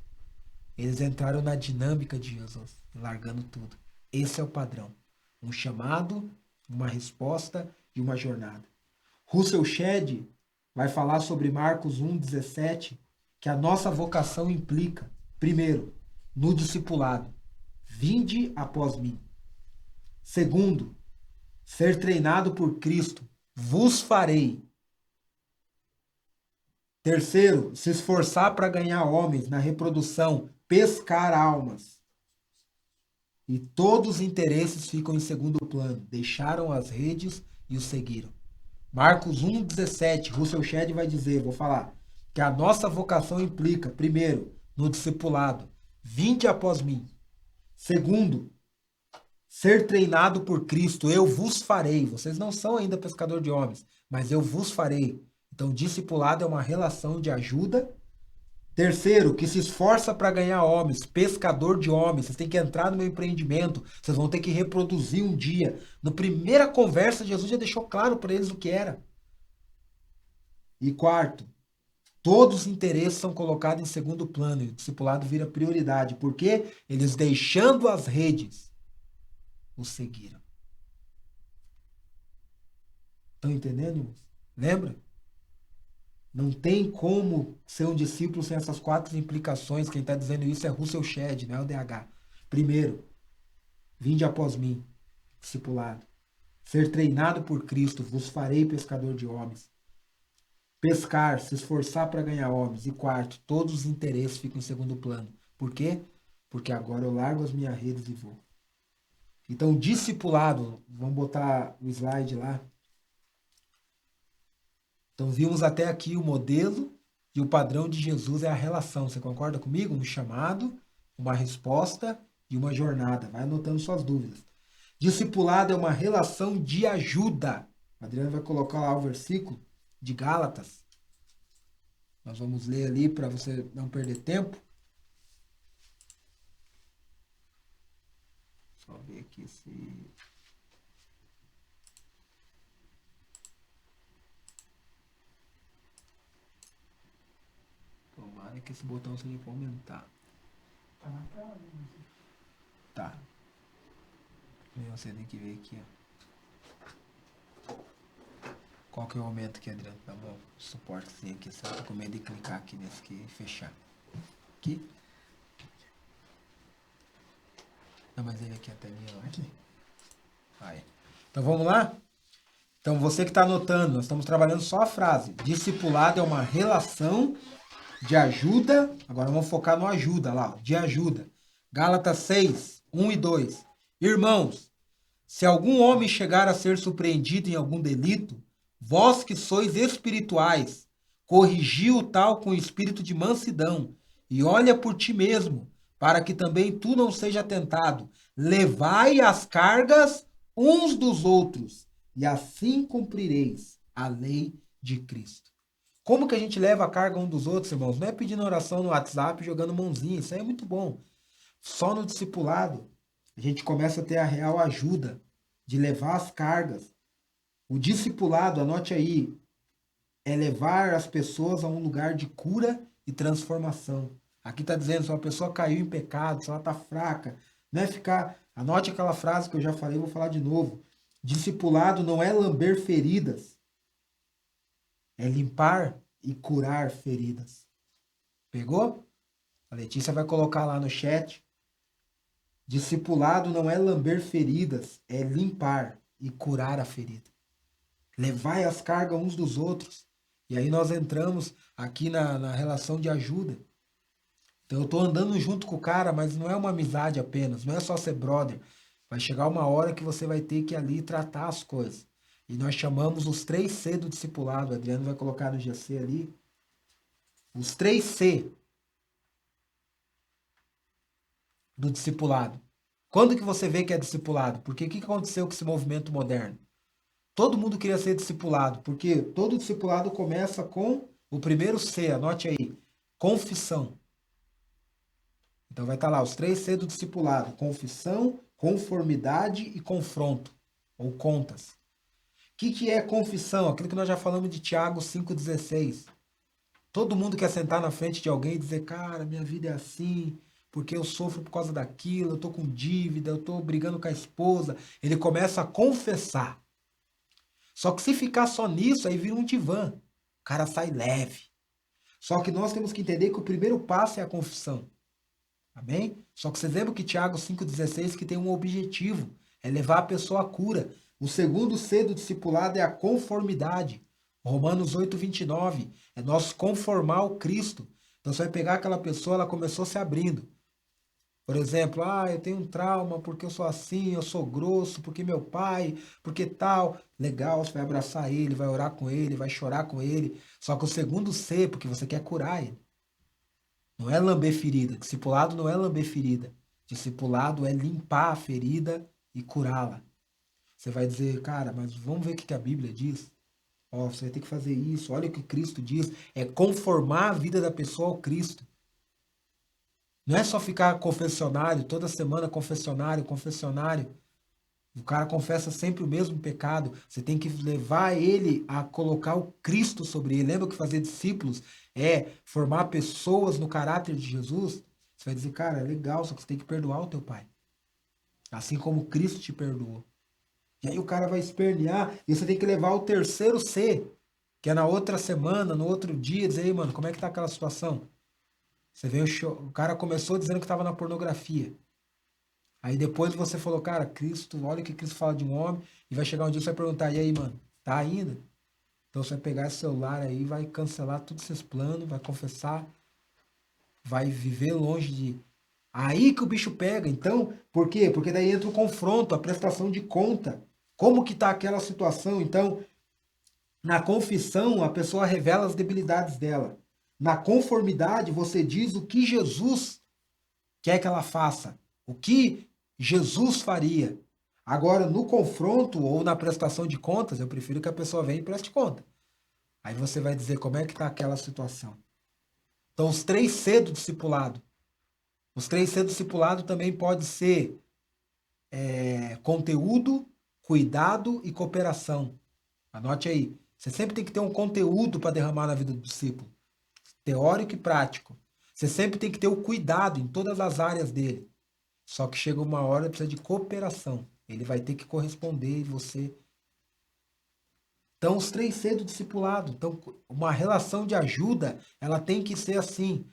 Eles entraram na dinâmica de Jesus, largando tudo. Esse é o padrão. Um chamado, uma resposta e uma jornada. Russell Shedd vai falar sobre Marcos 1,17, que a nossa vocação implica, primeiro, no discipulado. Vinde após mim. Segundo, ser treinado por Cristo. Vos farei. Terceiro, se esforçar para ganhar homens na reprodução, pescar almas. E todos os interesses ficam em segundo plano. Deixaram as redes e o seguiram. Marcos 1,17, Russell Shedd vai dizer, vou falar, que a nossa vocação implica, primeiro, no discipulado. Vinde após mim. Segundo, ser treinado por Cristo. Eu vos farei. Vocês não são ainda pescador de homens, mas eu vos farei. Então, discipulado é uma relação de ajuda. Terceiro, que se esforça para ganhar homens, pescador de homens. Vocês têm que entrar no meu empreendimento. Vocês vão ter que reproduzir um dia. Na primeira conversa, Jesus já deixou claro para eles o que era. E quarto, todos os interesses são colocados em segundo plano e o discipulado vira prioridade. Porque eles, deixando as redes, o seguiram. Estão entendendo, irmãos? Lembra? Não tem como ser um discípulo sem essas quatro implicações. Quem está dizendo isso é Russell Shedd, não é o DH. Primeiro, vinde após mim, discipulado. Ser treinado por Cristo, vos farei pescador de homens. Pescar, se esforçar para ganhar homens. E quarto, todos os interesses ficam em segundo plano. Por quê? Porque agora eu largo as minhas redes e vou. Então, discipulado, vamos botar o slide lá. Então, vimos até aqui o modelo e o padrão de Jesus é a relação. Você concorda comigo? Um chamado, uma resposta e uma jornada. Vai anotando suas dúvidas. Discipulado é uma relação de ajuda. O Adriano vai colocar lá o versículo de Gálatas. Nós vamos ler ali para você não perder tempo. Só ver aqui se... Tomara que esse botão seja para aumentar. Tá na tela, né? Tá. Você tem que ver aqui, ó. Qual que é o aumento aqui, Adriano? Dá um suportezinho aqui. Você tá com medo de clicar aqui nesse aqui e fechar. Aqui. Não, mas ele aqui, a telinha, ó. Aqui. Vai. Então vamos lá? Então você que está anotando, nós estamos trabalhando só a frase. Discipulado é uma relação de ajuda. Agora vamos focar no ajuda lá, ó, de ajuda. Gálatas 6, 1 e 2. Irmãos, se algum homem chegar a ser surpreendido em algum delito, vós que sois espirituais, corrigi o tal com espírito de mansidão, e olha por ti mesmo, para que também tu não seja tentado. Levai as cargas uns dos outros, e assim cumprireis a lei de Cristo. Como que a gente leva a carga um dos outros, irmãos? Não é pedindo oração no WhatsApp, jogando mãozinha, isso aí é muito bom. Só no discipulado, a gente começa a ter a real ajuda de levar as cargas. O discipulado, anote aí, é levar as pessoas a um lugar de cura e transformação. Aqui está dizendo, se uma pessoa caiu em pecado, se ela está fraca, não é ficar... Anote aquela frase que eu já falei, vou falar de novo. Discipulado não é lamber feridas, é limpar e curar feridas. Pegou? A Letícia vai colocar lá no chat. Discipulado não é lamber feridas, é limpar e curar a ferida. Levai as cargas uns dos outros. E aí nós entramos aqui na relação de ajuda. Então eu estou andando junto com o cara, mas não é uma amizade apenas, não é só ser brother. Vai chegar uma hora que você vai ter que ali tratar as coisas. E nós chamamos os 3C do discipulado. O Adriano vai colocar no GC ali. Os 3C do discipulado. Quando que você vê que é discipulado? Porque o que aconteceu com esse movimento moderno? Todo mundo queria ser discipulado, porque todo discipulado começa com o primeiro C, anote aí, confissão. Então vai estar lá os 3C do discipulado: confissão, conformidade e confronto, ou contas. O que é confissão? Aquilo que nós já falamos de Tiago 5,16. Todo mundo quer sentar na frente de alguém e dizer, cara, minha vida é assim, porque eu sofro por causa daquilo, eu tô com dívida, eu tô brigando com a esposa. Ele começa a confessar. Só que se ficar só nisso, aí vira um divã. O cara sai leve. Só que nós temos que entender que o primeiro passo é a confissão. Amém? Só que vocês lembram que Tiago 5,16 que tem um objetivo, é levar a pessoa à cura. O segundo C do discipulado é a conformidade. Romanos 8,29 é nós conformar ao Cristo. Então você vai pegar aquela pessoa, ela começou se abrindo. Por exemplo, eu tenho um trauma porque eu sou assim, eu sou grosso, porque meu pai, porque tal. Legal, você vai abraçar ele, vai orar com ele, vai chorar com ele. Só que o segundo C, porque você quer curar ele. Não é lamber ferida. Discipulado não é lamber ferida. Discipulado é limpar a ferida e curá-la. Você vai dizer, cara, mas vamos ver o que a Bíblia diz. Ó, você vai ter que fazer isso. Olha o que Cristo diz. É conformar a vida da pessoa ao Cristo. Não é só ficar confessionário, toda semana confessionário, confessionário. O cara confessa sempre o mesmo pecado. Você tem que levar ele a colocar o Cristo sobre ele. Lembra que fazer discípulos é formar pessoas no caráter de Jesus? Você vai dizer, cara, é legal, só que você tem que perdoar o teu pai. Assim como Cristo te perdoou. E aí o cara vai espernear e você tem que levar o terceiro C, que é na outra semana, no outro dia, dizer, aí, mano, como é que tá aquela situação? Você vê o cara começou dizendo que estava na pornografia. Aí depois você falou, cara, Cristo, olha o que Cristo fala de um homem, e vai chegar um dia e você vai perguntar, e aí, mano, tá ainda? Então você vai pegar esse celular aí, vai cancelar todos esses planos, vai confessar, vai viver longe de. Aí que o bicho pega. Então, por quê? Porque daí entra o confronto, a prestação de conta. Como que tá aquela situação? Então, na confissão, a pessoa revela as debilidades dela. Na conformidade, você diz o que Jesus quer que ela faça. O que Jesus faria. Agora, no confronto ou na prestação de contas, eu prefiro que a pessoa venha e preste conta. Aí você vai dizer como é que está aquela situação. Então, os 3C do discipulado. Os 3C do discipulado também pode ser conteúdo, cuidado e cooperação. Anote aí. Você sempre tem que ter um conteúdo para derramar na vida do discípulo. Teórico e prático. Você sempre tem que ter o cuidado em todas as áreas dele. Só que chega uma hora que precisa de cooperação. Ele vai ter que corresponder e você. Então, os 3C do discipulado. Então, uma relação de ajuda, ela tem que ser assim: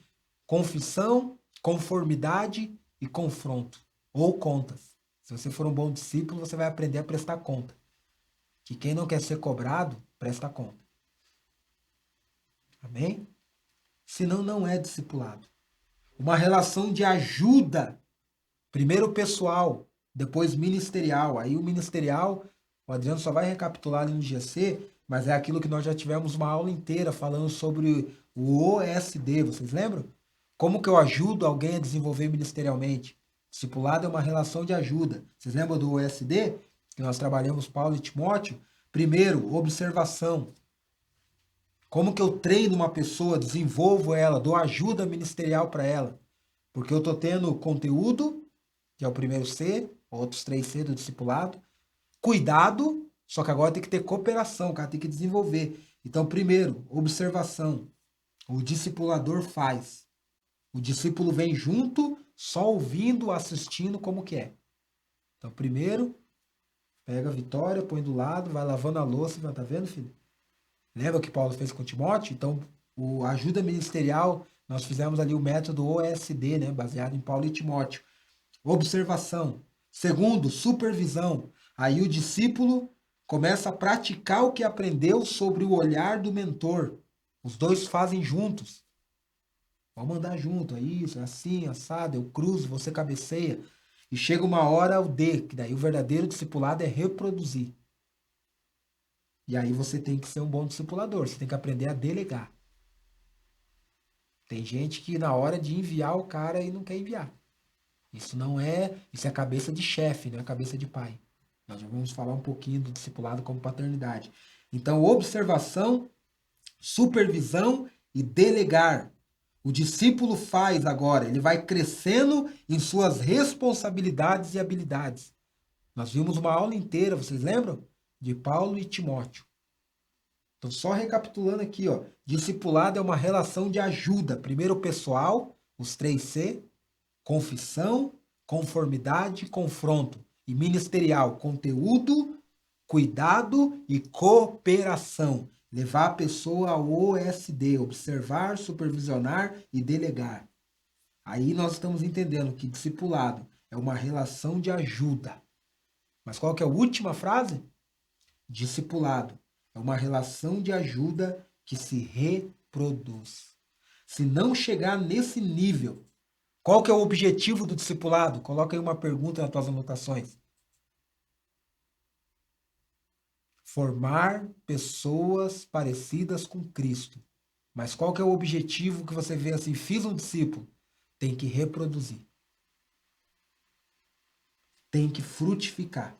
confissão, conformidade e confronto. Ou contas. Se você for um bom discípulo, você vai aprender a prestar conta. Que quem não quer ser cobrado, presta conta. Amém? Senão, não é discipulado. Uma relação de ajuda. Primeiro pessoal, depois ministerial. Aí o ministerial, o Adriano só vai recapitular ali no GC, mas é aquilo que nós já tivemos uma aula inteira falando sobre o OSD, vocês lembram? Como que eu ajudo alguém a desenvolver ministerialmente? Discipulado é uma relação de ajuda. Vocês lembram do OSD? Que nós trabalhamos Paulo e Timóteo? Primeiro, observação. Como que eu treino uma pessoa, desenvolvo ela, dou ajuda ministerial para ela? Porque eu estou tendo conteúdo, que é o primeiro C, outros 3C do discipulado. Cuidado, só que agora tem que ter cooperação, o cara tem que desenvolver. Então, primeiro, observação. O discipulador faz. O discípulo vem junto, só ouvindo, assistindo como que é. Então, primeiro, pega a Vitória, põe do lado, vai lavando a louça, tá vendo, filho? Lembra o que Paulo fez com Timóteo? Então, a ajuda ministerial, nós fizemos ali o método OSD, né, baseado em Paulo e Timóteo. Observação. Segundo, supervisão. Aí o discípulo começa a praticar o que aprendeu sobre o olhar do mentor. Os dois fazem juntos. Vamos andar junto, é isso, é assim, assado, eu cruzo, você cabeceia. E chega uma hora o D, que daí o verdadeiro discipulado é reproduzir. E aí você tem que ser um bom discipulador, você tem que aprender a delegar. Tem gente que na hora de enviar o cara e não quer enviar. Isso é cabeça de chefe, não é cabeça de pai. Nós já vamos falar um pouquinho do discipulado como paternidade. Então, observação, supervisão e delegar. O discípulo faz agora, ele vai crescendo em suas responsabilidades e habilidades. Nós vimos uma aula inteira, vocês lembram? De Paulo e Timóteo. Então, só recapitulando aqui, ó, discipulado é uma relação de ajuda. Primeiro, pessoal, os 3C, confissão, conformidade, confronto. E ministerial, conteúdo, cuidado e cooperação. Levar a pessoa ao OSD, observar, supervisionar e delegar. Aí nós estamos entendendo que discipulado é uma relação de ajuda. Mas qual que é a última frase? Discipulado é uma relação de ajuda que se reproduz. Se não chegar nesse nível, qual que é o objetivo do discipulado? Coloca aí uma pergunta nas tuas anotações. Formar pessoas parecidas com Cristo. Mas qual que é o objetivo que você vê assim? Fiz um discípulo. Tem que reproduzir. Tem que frutificar.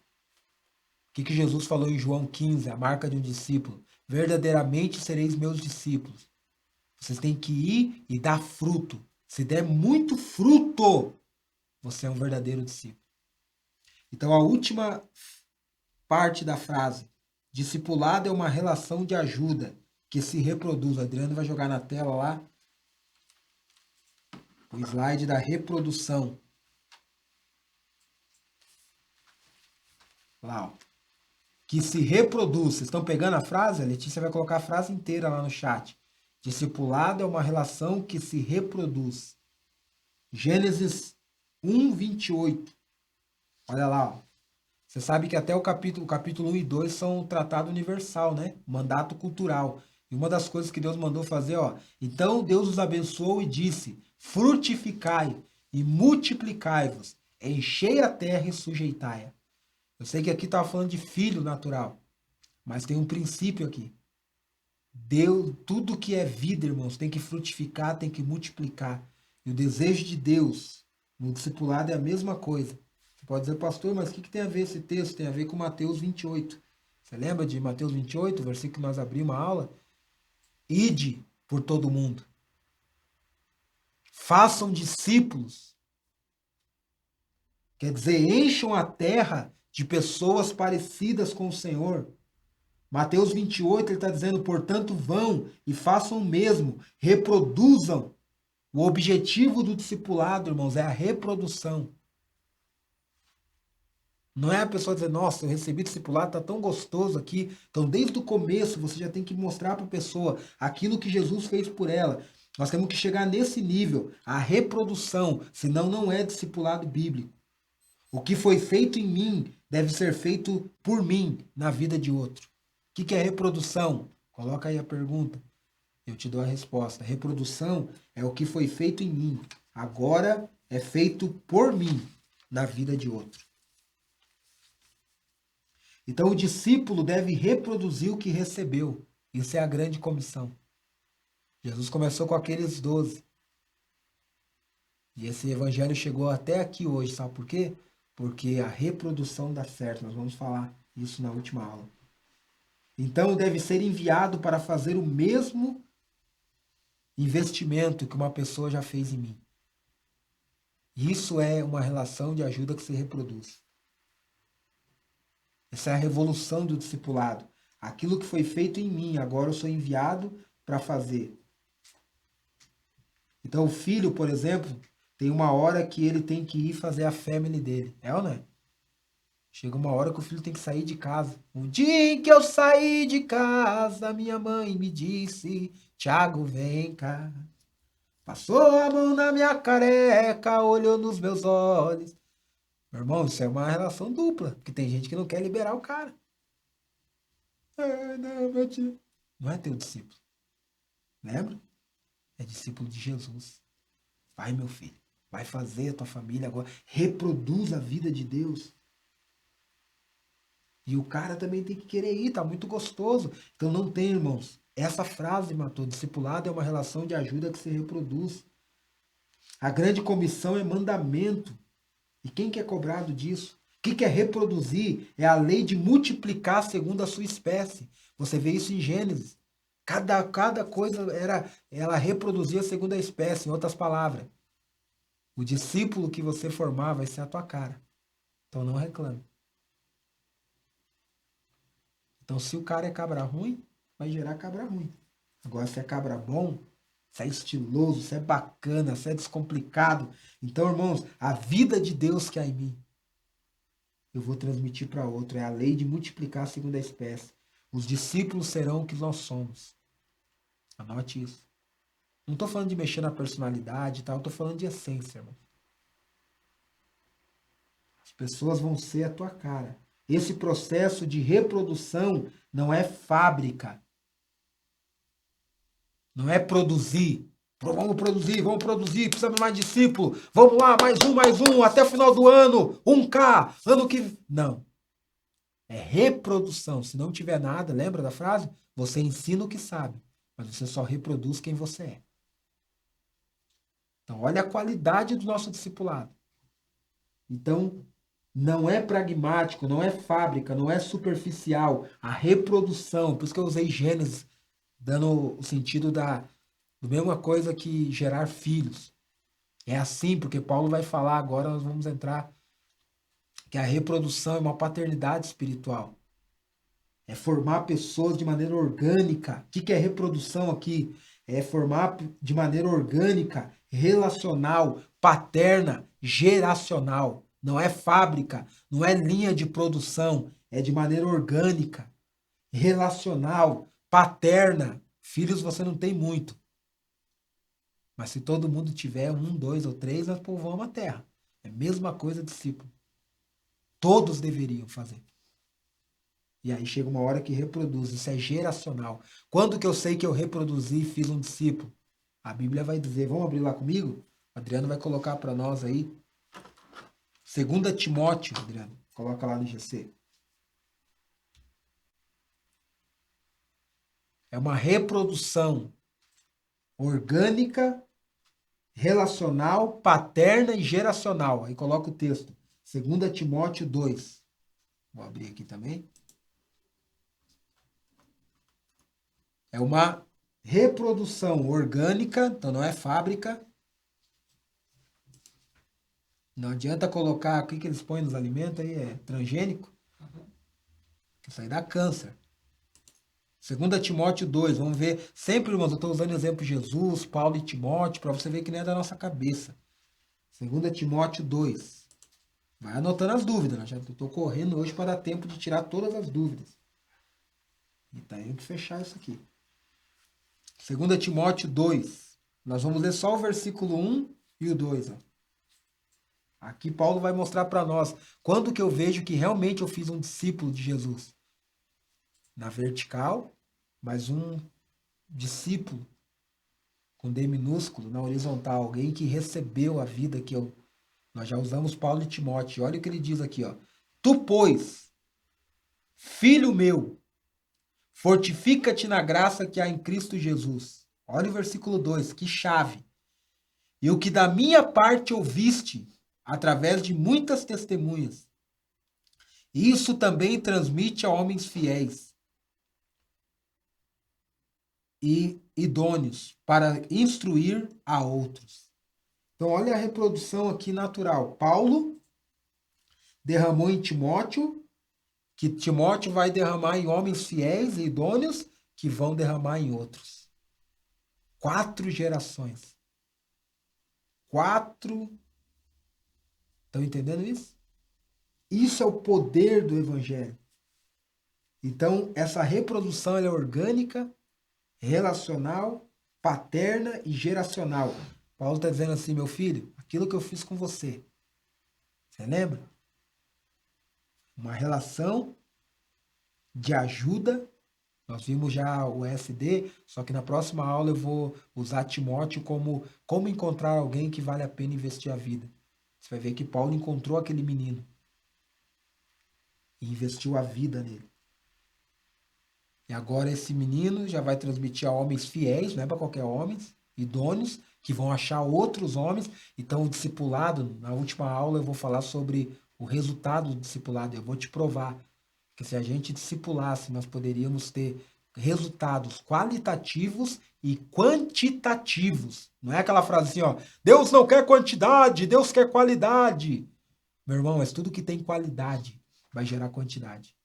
O que Jesus falou em João 15, a marca de um discípulo? Verdadeiramente sereis meus discípulos. Vocês têm que ir e dar fruto. Se der muito fruto, você é um verdadeiro discípulo. Então, a última parte da frase. Discipulado é uma relação de ajuda que se reproduz. O Adriano vai jogar na tela lá o slide da reprodução. Lá, ó. Que se reproduz. Vocês estão pegando a frase? A Letícia vai colocar a frase inteira lá no chat. Discipulado é uma relação que se reproduz. Gênesis 1, 28. Olha lá, ó. Você sabe que até o capítulo 1 e 2 são um tratado universal, né? Mandato cultural. E uma das coisas que Deus mandou fazer, ó. Então Deus os abençoou e disse: frutificai e multiplicai-vos, enchei a terra e sujeitai-a. Eu sei que aqui estava falando de filho natural, mas tem um princípio aqui. Deus, tudo que é vida, irmãos, tem que frutificar, tem que multiplicar. E o desejo de Deus no discipulado é a mesma coisa. Você pode dizer, pastor, mas o que tem a ver esse texto? Tem a ver com Mateus 28. Você lembra de Mateus 28, o versículo que nós abrimos a aula? Ide por todo mundo. Façam discípulos. Quer dizer, encham a terra de pessoas parecidas com o Senhor. Mateus 28, ele está dizendo, portanto, vão e façam o mesmo, reproduzam. O objetivo do discipulado, irmãos, é a reprodução. Não é a pessoa dizer, nossa, eu recebi discipulado, está tão gostoso aqui. Então, desde o começo, você já tem que mostrar para a pessoa aquilo que Jesus fez por ela. Nós temos que chegar nesse nível, a reprodução, senão não é discipulado bíblico. O que foi feito em mim deve ser feito por mim na vida de outro. O que é reprodução? Coloca aí a pergunta. Eu te dou a resposta. Reprodução é o que foi feito em mim. Agora é feito por mim na vida de outro. Então o discípulo deve reproduzir o que recebeu. Isso é a grande comissão. Jesus começou com aqueles 12. E esse evangelho chegou até aqui hoje, sabe por quê? Porque a reprodução dá certo. Nós vamos falar isso na última aula. Então deve ser enviado para fazer o mesmo investimento que uma pessoa já fez em mim. Isso é uma relação de ajuda que se reproduz. Essa é a revolução do discipulado. Aquilo que foi feito em mim, agora eu sou enviado para fazer. Então o filho, por exemplo, tem uma hora que ele tem que ir fazer a family dele. É ou não é? Chega uma hora que o filho tem que sair de casa. Um dia em que eu saí de casa, minha mãe me disse, Tiago, vem cá. Passou a mão na minha careca, olhou nos meus olhos. Meu irmão, isso é uma relação dupla, porque tem gente que não quer liberar o cara. Não, meu tio. Não é teu discípulo. Lembra? É discípulo de Jesus. Vai, meu filho. Vai fazer a tua família agora. Reproduz a vida de Deus. E o cara também tem que querer ir, tá muito gostoso. Então não tem, irmãos. Essa frase matou. Discipulado é uma relação de ajuda que se reproduz. A grande comissão é mandamento. E quem que é cobrado disso? O que é reproduzir? É a lei de multiplicar segundo a sua espécie. Você vê isso em Gênesis. Cada coisa ela reproduzia segundo a espécie, em outras palavras. O discípulo que você formar vai ser a tua cara. Então não reclame. Então se o cara é cabra ruim, vai gerar cabra ruim. Agora se é cabra bom, se é estiloso, se é bacana, se é descomplicado. Então, irmãos, a vida de Deus que há em mim, eu vou transmitir para outro. É a lei de multiplicar segundo a espécie. Os discípulos serão o que nós somos. Anote isso. Não estou falando de mexer na personalidade e tal, estou falando de essência, irmão. As pessoas vão ser a tua cara. Esse processo de reprodução não é fábrica. Não é produzir. Vamos produzir, precisamos de mais discípulo. Vamos lá, mais um, até o final do ano. 1K, ano que... Não. É reprodução. Se não tiver nada, lembra da frase? Você ensina o que sabe, mas você só reproduz quem você é. Então, olha a qualidade do nosso discipulado. Então, não é pragmático, não é fábrica, não é superficial. A reprodução, por isso que eu usei Gênesis, dando o sentido da mesma coisa que gerar filhos. É assim, porque Paulo vai falar agora, nós vamos entrar, que a reprodução é uma paternidade espiritual. É formar pessoas de maneira orgânica. O que é reprodução aqui? É formar de maneira orgânica, relacional, paterna, geracional. Não é fábrica, não é linha de produção, é de maneira orgânica, relacional, paterna. Filhos você não tem muito. Mas se todo mundo tiver 1, 2 ou 3, nós povoamos a terra. É a mesma coisa discípulo. Todos deveriam fazer. E aí chega uma hora que reproduz. Isso é geracional. Quando que eu sei que eu reproduzi e fiz um discípulo? A Bíblia vai dizer, vamos abrir lá comigo? O Adriano vai colocar para nós aí. 2 Timóteo, Adriano. Coloca lá no GC. É uma reprodução orgânica, relacional, paterna e geracional. Aí coloca o texto. 2 Timóteo 2. Vou abrir aqui também. É uma reprodução orgânica, então não é fábrica. Não adianta colocar, o que eles põem nos alimentos aí? É transgênico. Isso aí dá câncer. 2 Timóteo 2, vamos ver. Sempre, irmãos, eu estou usando o exemplo de Jesus, Paulo e Timóteo, para você ver que não é da nossa cabeça. 2 Timóteo 2. Vai anotando as dúvidas, né? Já estou correndo hoje para dar tempo de tirar todas as dúvidas. E tá aí que fechar isso aqui. 2 Timóteo 2. Nós vamos ler só o versículo 1 e o 2. Ó. Aqui Paulo vai mostrar para nós quando que eu vejo que realmente eu fiz um discípulo de Jesus. Na vertical, mas um discípulo com D minúsculo na horizontal. Alguém que recebeu a vida que eu... Nós já usamos Paulo e Timóteo. Olha o que ele diz aqui. Ó. Tu, pois, filho meu, fortifica-te na graça que há em Cristo Jesus. Olha o versículo 2, que chave. E o que da minha parte ouviste, através de muitas testemunhas, isso também transmite a homens fiéis e idôneos para instruir a outros. Então, olha a reprodução aqui natural. Paulo derramou em Timóteo, que Timóteo vai derramar em homens fiéis e idôneos, que vão derramar em outros. 4 gerações. 4. Estão entendendo isso? Isso é o poder do Evangelho. Então, essa reprodução ela é orgânica, relacional, paterna e geracional. Paulo está dizendo assim, meu filho, aquilo que eu fiz com você. Você lembra? Uma relação de ajuda. Nós vimos já o SD, só que na próxima aula eu vou usar Timóteo como encontrar alguém que vale a pena investir a vida. Você vai ver que Paulo encontrou aquele menino e investiu a vida nele. E agora esse menino já vai transmitir a homens fiéis, não é para qualquer homem, idôneos, que vão achar outros homens. Então o discipulado, na última aula eu vou falar sobre o resultado do discipulado. Eu vou te provar que se a gente discipulasse, nós poderíamos ter resultados qualitativos e quantitativos. Não é aquela frase assim, ó, Deus não quer quantidade, Deus quer qualidade. Meu irmão, mas tudo que tem qualidade vai gerar quantidade.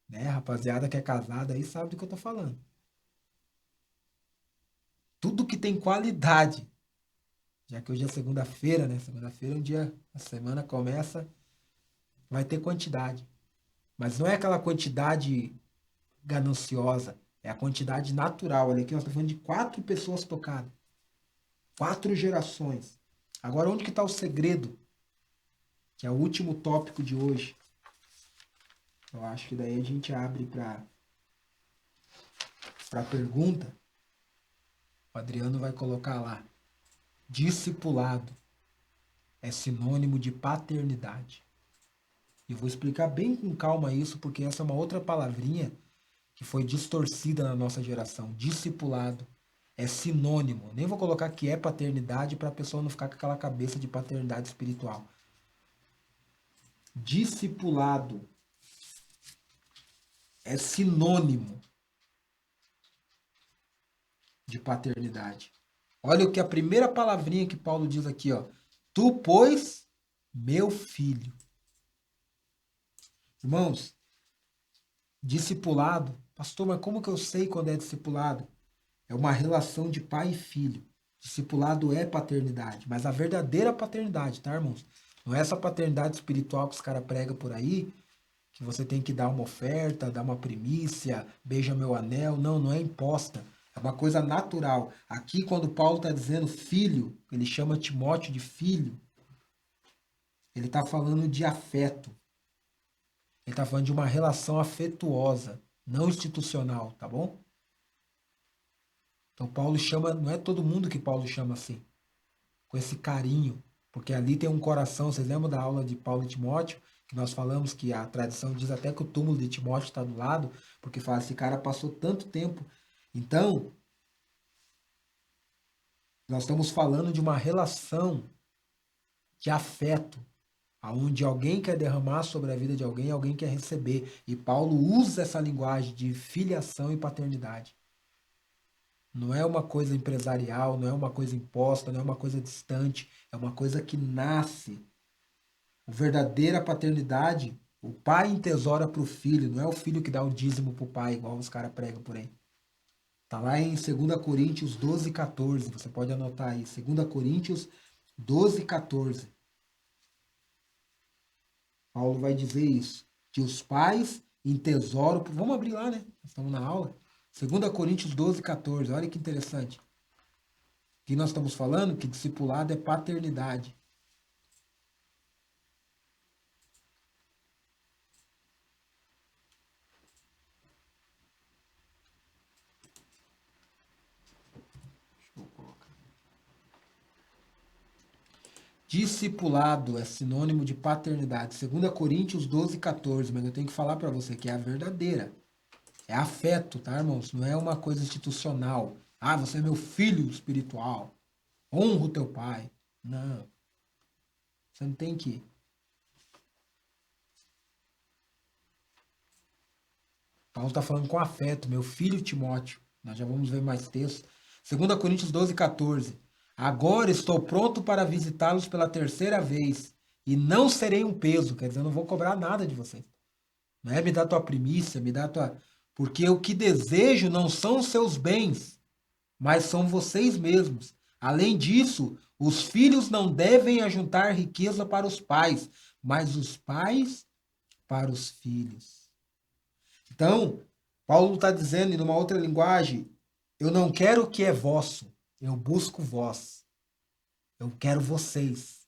Né, rapaziada que é casada aí sabe do que eu tô falando. Tudo que tem qualidade, já que hoje é segunda-feira, né? Segunda-feira é um dia, a semana começa, vai ter quantidade. Mas não é aquela quantidade gananciosa, é a quantidade natural. Olha aqui, nós estamos falando de 4 pessoas tocadas. 4 gerações. Agora, onde que está o segredo? Que é o último tópico de hoje. Eu acho que daí a gente abre para pergunta. O Adriano vai colocar lá. Discipulado é sinônimo de paternidade. E vou explicar bem com calma isso, porque essa é uma outra palavrinha que foi distorcida na nossa geração. Discipulado é sinônimo. Nem vou colocar que é paternidade para a pessoa não ficar com aquela cabeça de paternidade espiritual. Discipulado é sinônimo de paternidade. Olha o que a primeira palavrinha que Paulo diz aqui, ó. Tu, pois, meu filho. Irmãos, discipulado. Pastor, mas como que eu sei quando é discipulado? É uma relação de pai e filho. Discipulado é paternidade, mas a verdadeira paternidade, tá, irmãos? Não é essa paternidade espiritual que os caras pregam por aí, que você tem que dar uma oferta, dar uma primícia, beija meu anel. Não, não é imposta. É uma coisa natural. Aqui, quando Paulo está dizendo filho, ele chama Timóteo de filho. Ele está falando de afeto. Ele está falando de uma relação afetuosa, não institucional, tá bom? Então Paulo chama, não é todo mundo que Paulo chama assim, com esse carinho, porque ali tem um coração. Vocês lembram da aula de Paulo e Timóteo, que nós falamos que a tradição diz até que o túmulo de Timóteo está do lado, porque fala, esse cara passou tanto tempo. Então, nós estamos falando de uma relação de afeto, aonde alguém quer derramar sobre a vida de alguém, alguém quer receber. E Paulo usa essa linguagem de filiação e paternidade. Não é uma coisa empresarial, não é uma coisa imposta, não é uma coisa distante, é uma coisa que nasce. A verdadeira paternidade, o pai entesoura para o filho, não é o filho que dá o dízimo para o pai, igual os caras pregam por aí. Está lá em 2 Coríntios 12, 14, você pode anotar aí, 2 Coríntios 12, 14. Paulo vai dizer isso, que os pais entesouram, vamos abrir lá, né? Estamos na aula. 2 Coríntios 12, 14, olha que interessante. Aqui nós estamos falando que discipulado é paternidade. Deixa eu colocar. Discipulado é sinônimo de paternidade. 2 Coríntios 12, 14, mas eu tenho que falar para você que é a verdadeira. É afeto, tá, irmãos? Não é uma coisa institucional. Ah, você é meu filho espiritual. Honra o teu pai. Não. Você não tem que. Paulo está falando com afeto, meu filho Timóteo. Nós já vamos ver mais textos. 2 Coríntios 12, 14. Agora estou pronto para visitá-los pela terceira vez, e não serei um peso. Quer dizer, eu não vou cobrar nada de vocês. Não é me dar tua primícia, me dar tua. Porque o que desejo não são os seus bens, mas são vocês mesmos. Além disso, os filhos não devem ajuntar riqueza para os pais, mas os pais para os filhos. Então, Paulo está dizendo, em uma outra linguagem, eu não quero o que é vosso, eu busco vós. Eu quero vocês.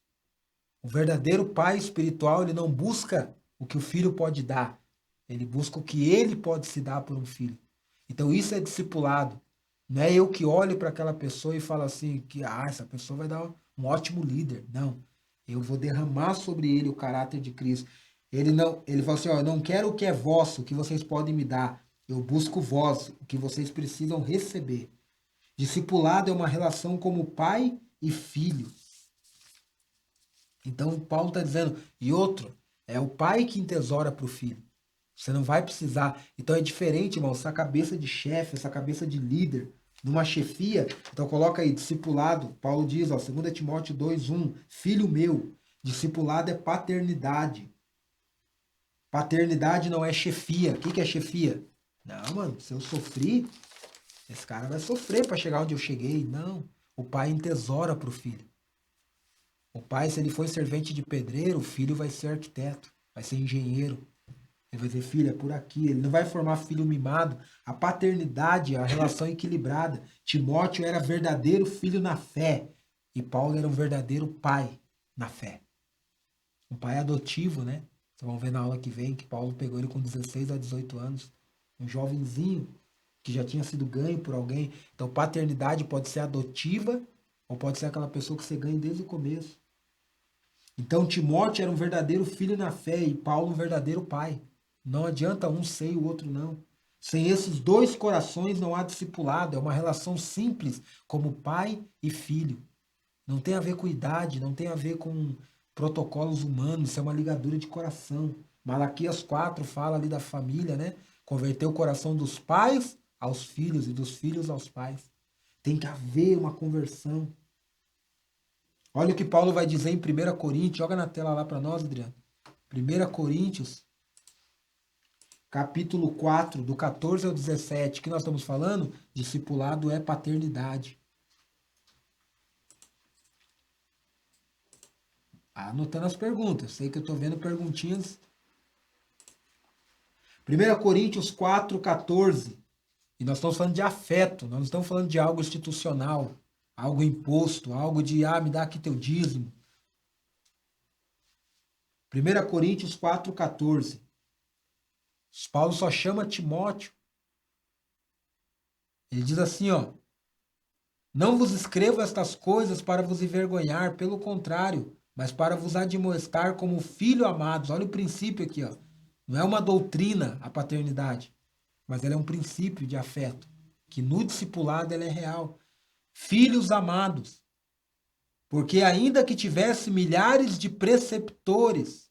O verdadeiro pai espiritual, ele não busca o que o filho pode dar. Ele busca o que ele pode se dar por um filho. Então, isso é discipulado. Não é eu que olho para aquela pessoa e falo assim, que essa pessoa vai dar um ótimo líder. Não. Eu vou derramar sobre ele o caráter de Cristo. Ele fala assim, ó, eu não quero o que é vosso, o que vocês podem me dar. Eu busco vós, o que vocês precisam receber. Discipulado é uma relação como pai e filho. Então, Paulo está dizendo, e outro, é o pai que entesoura para o filho. Você não vai precisar. Então é diferente, irmão, essa cabeça de chefe, essa cabeça de líder, numa chefia. Então coloca aí, discipulado. Paulo diz, ó, 2 Timóteo 2:1, filho meu, discipulado é paternidade. Paternidade não é chefia. O que é chefia? Não, mano, se eu sofri, esse cara vai sofrer para chegar onde eu cheguei. Não. O pai entesoura para o filho. O pai, se ele foi servente de pedreiro, o filho vai ser arquiteto, vai ser engenheiro. Ele vai dizer, filho, é por aqui. Ele não vai formar filho mimado. A paternidade é a relação equilibrada. Timóteo era verdadeiro filho na fé. E Paulo era um verdadeiro pai na fé. Um pai adotivo, né? Vocês vão ver na aula que vem que Paulo pegou ele com 16 a 18 anos. Um jovenzinho que já tinha sido ganho por alguém. Então, paternidade pode ser adotiva ou pode ser aquela pessoa que você ganha desde o começo. Então, Timóteo era um verdadeiro filho na fé e Paulo um verdadeiro pai. Não adianta um ser e o outro não. Sem esses dois corações não há discipulado. É uma relação simples, como pai e filho. Não tem a ver com idade, não tem a ver com protocolos humanos. Isso é uma ligadura de coração. Malaquias 4 fala ali da família, né? Converter o coração dos pais aos filhos e dos filhos aos pais. Tem que haver uma conversão. Olha o que Paulo vai dizer em 1 Coríntios. Joga na tela lá para nós, Adriano. 1 Coríntios, capítulo 4, do 14 ao 17. O que nós estamos falando? Discipulado é paternidade. Anotando as perguntas. Sei que eu estou vendo perguntinhas. 1 Coríntios 4, 14. E nós estamos falando de afeto. Nós não estamos falando de algo institucional. Algo imposto. Algo de, me dá aqui teu dízimo. 1 Coríntios 4, 14. Paulo só chama Timóteo. Ele diz assim, ó. Não vos escrevo estas coisas para vos envergonhar, pelo contrário, mas para vos admoestar como filho amados. Olha o princípio aqui, ó. Não é uma doutrina a paternidade, mas ela é um princípio de afeto, que no discipulado ela é real. Filhos amados, porque ainda que tivesse milhares de preceptores,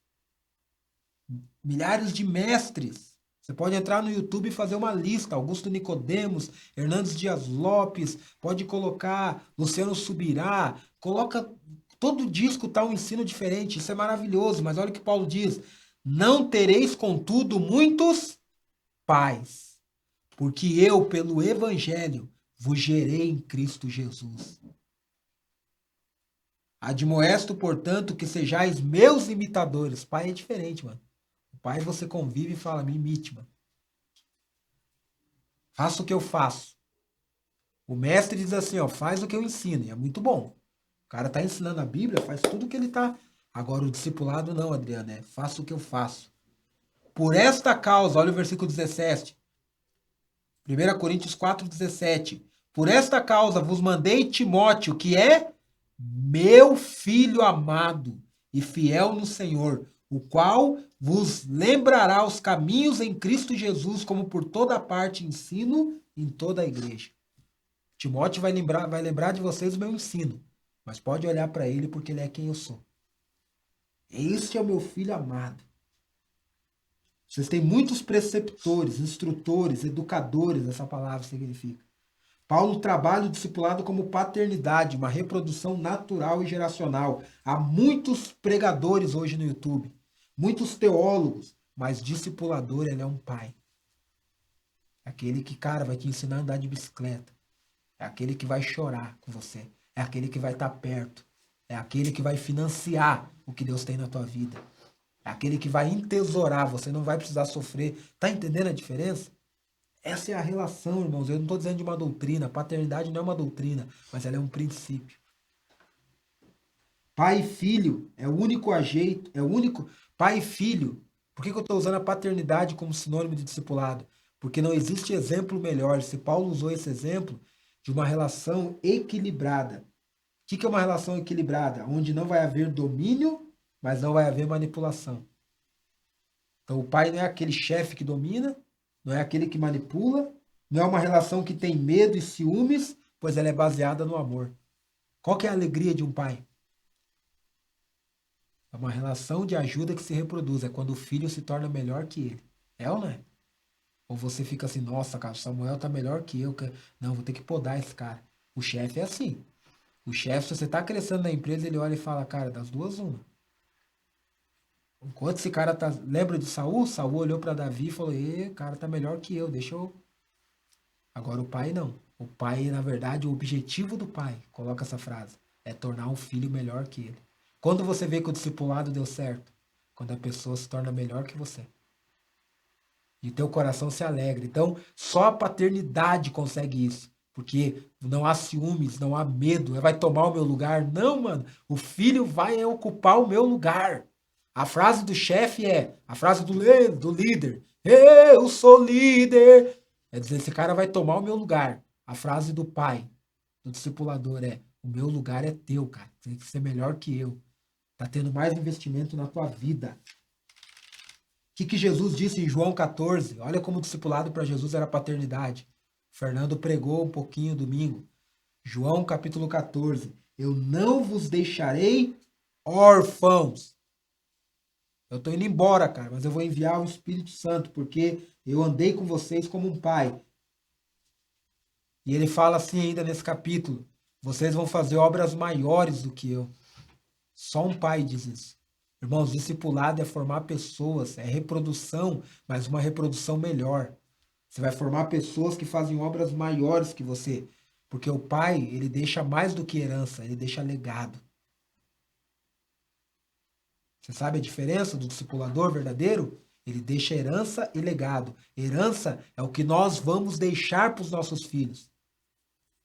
milhares de mestres, você pode entrar no YouTube e fazer uma lista. Augusto Nicodemos, Hernandes Dias Lopes, pode colocar Luciano Subirá, coloca. Todo disco tá um ensino diferente, isso é maravilhoso, mas olha o que Paulo diz: não tereis, contudo, muitos pais, porque eu, pelo Evangelho, vos gerei em Cristo Jesus. Admoesto, portanto, que sejais meus imitadores. Pai é diferente, mano. O pai você convive e fala, me imite, mano. Faça o que eu faço. O mestre diz assim, ó, faz o que eu ensino. E é muito bom. O cara tá ensinando a Bíblia, faz tudo o que ele tá. Agora o discipulado não, Adriano, é faça o que eu faço. Por esta causa, olha o versículo 17. 1 Coríntios 4,17. Por esta causa vos mandei Timóteo, que é meu filho amado e fiel no Senhor, o qual vos lembrará os caminhos em Cristo Jesus, como por toda parte ensino em toda a igreja. Timóteo vai lembrar de vocês o meu ensino, mas pode olhar para ele porque ele é quem eu sou. Este é o meu filho amado. Vocês têm muitos preceptores, instrutores, educadores, essa palavra significa. Paulo trabalha o discipulado como paternidade, uma reprodução natural e geracional. Há muitos pregadores hoje no YouTube, muitos teólogos, mas discipulador, ele é um pai. É aquele que, cara, vai te ensinar a andar de bicicleta. É aquele que vai chorar com você. É aquele que vai estar perto. É aquele que vai financiar o que Deus tem na tua vida. É aquele que vai entesourar, você não vai precisar sofrer. Tá entendendo a diferença? Essa é a relação, irmãos. Eu não estou dizendo de uma doutrina. Paternidade não é uma doutrina, mas ela é um princípio. Pai e filho é o único ajeito, é o único. Pai e filho. Por que eu estou usando a paternidade como sinônimo de discipulado? Porque não existe exemplo melhor. Se Paulo usou esse exemplo de uma relação equilibrada. O que é uma relação equilibrada? Onde não vai haver domínio, mas não vai haver manipulação. Então o pai não é aquele chefe que domina, não é aquele que manipula, não é uma relação que tem medo e ciúmes, pois ela é baseada no amor. Qual que é a alegria de um pai? É uma relação de ajuda que se reproduz, é quando o filho se torna melhor que ele. É ou não é? Ou você fica assim, nossa, cara, o Samuel tá melhor que eu. Não, vou ter que podar esse cara. O chefe é assim. O chefe, se você tá crescendo na empresa, ele olha e fala, cara, das duas, uma. Enquanto esse cara tá. Lembra de Saul? Saul olhou pra Davi e falou, o cara tá melhor que eu, deixa eu. Agora o pai não. O pai, na verdade, o objetivo do pai, coloca essa frase, é tornar um filho melhor que ele. Quando você vê que o discipulado deu certo? Quando a pessoa se torna melhor que você. E teu coração se alegra. Então, só a paternidade consegue isso. Porque não há ciúmes, não há medo. Vai tomar o meu lugar. Não, mano. O filho vai ocupar o meu lugar. A frase do chefe é, a frase do líder. Eu sou líder. É dizer, esse cara vai tomar o meu lugar. A frase do pai, do discipulador é, o meu lugar é teu, cara. Tem que ser melhor que eu. Tá tendo mais investimento na tua vida. Que Jesus disse em João 14? Olha como o discipulado para Jesus era paternidade. O Fernando pregou um pouquinho domingo. João capítulo 14. Eu não vos deixarei órfãos. Eu estou indo embora, cara, mas eu vou enviar o Espírito Santo, porque eu andei com vocês como um pai. E ele fala assim ainda nesse capítulo: vocês vão fazer obras maiores do que eu. Só um pai diz isso. Irmãos, discipulado é formar pessoas, é reprodução, mas uma reprodução melhor. Você vai formar pessoas que fazem obras maiores que você. Porque o pai, ele deixa mais do que herança, ele deixa legado. Você sabe a diferença do discipulador verdadeiro? Ele deixa herança e legado. Herança é o que nós vamos deixar para os nossos filhos.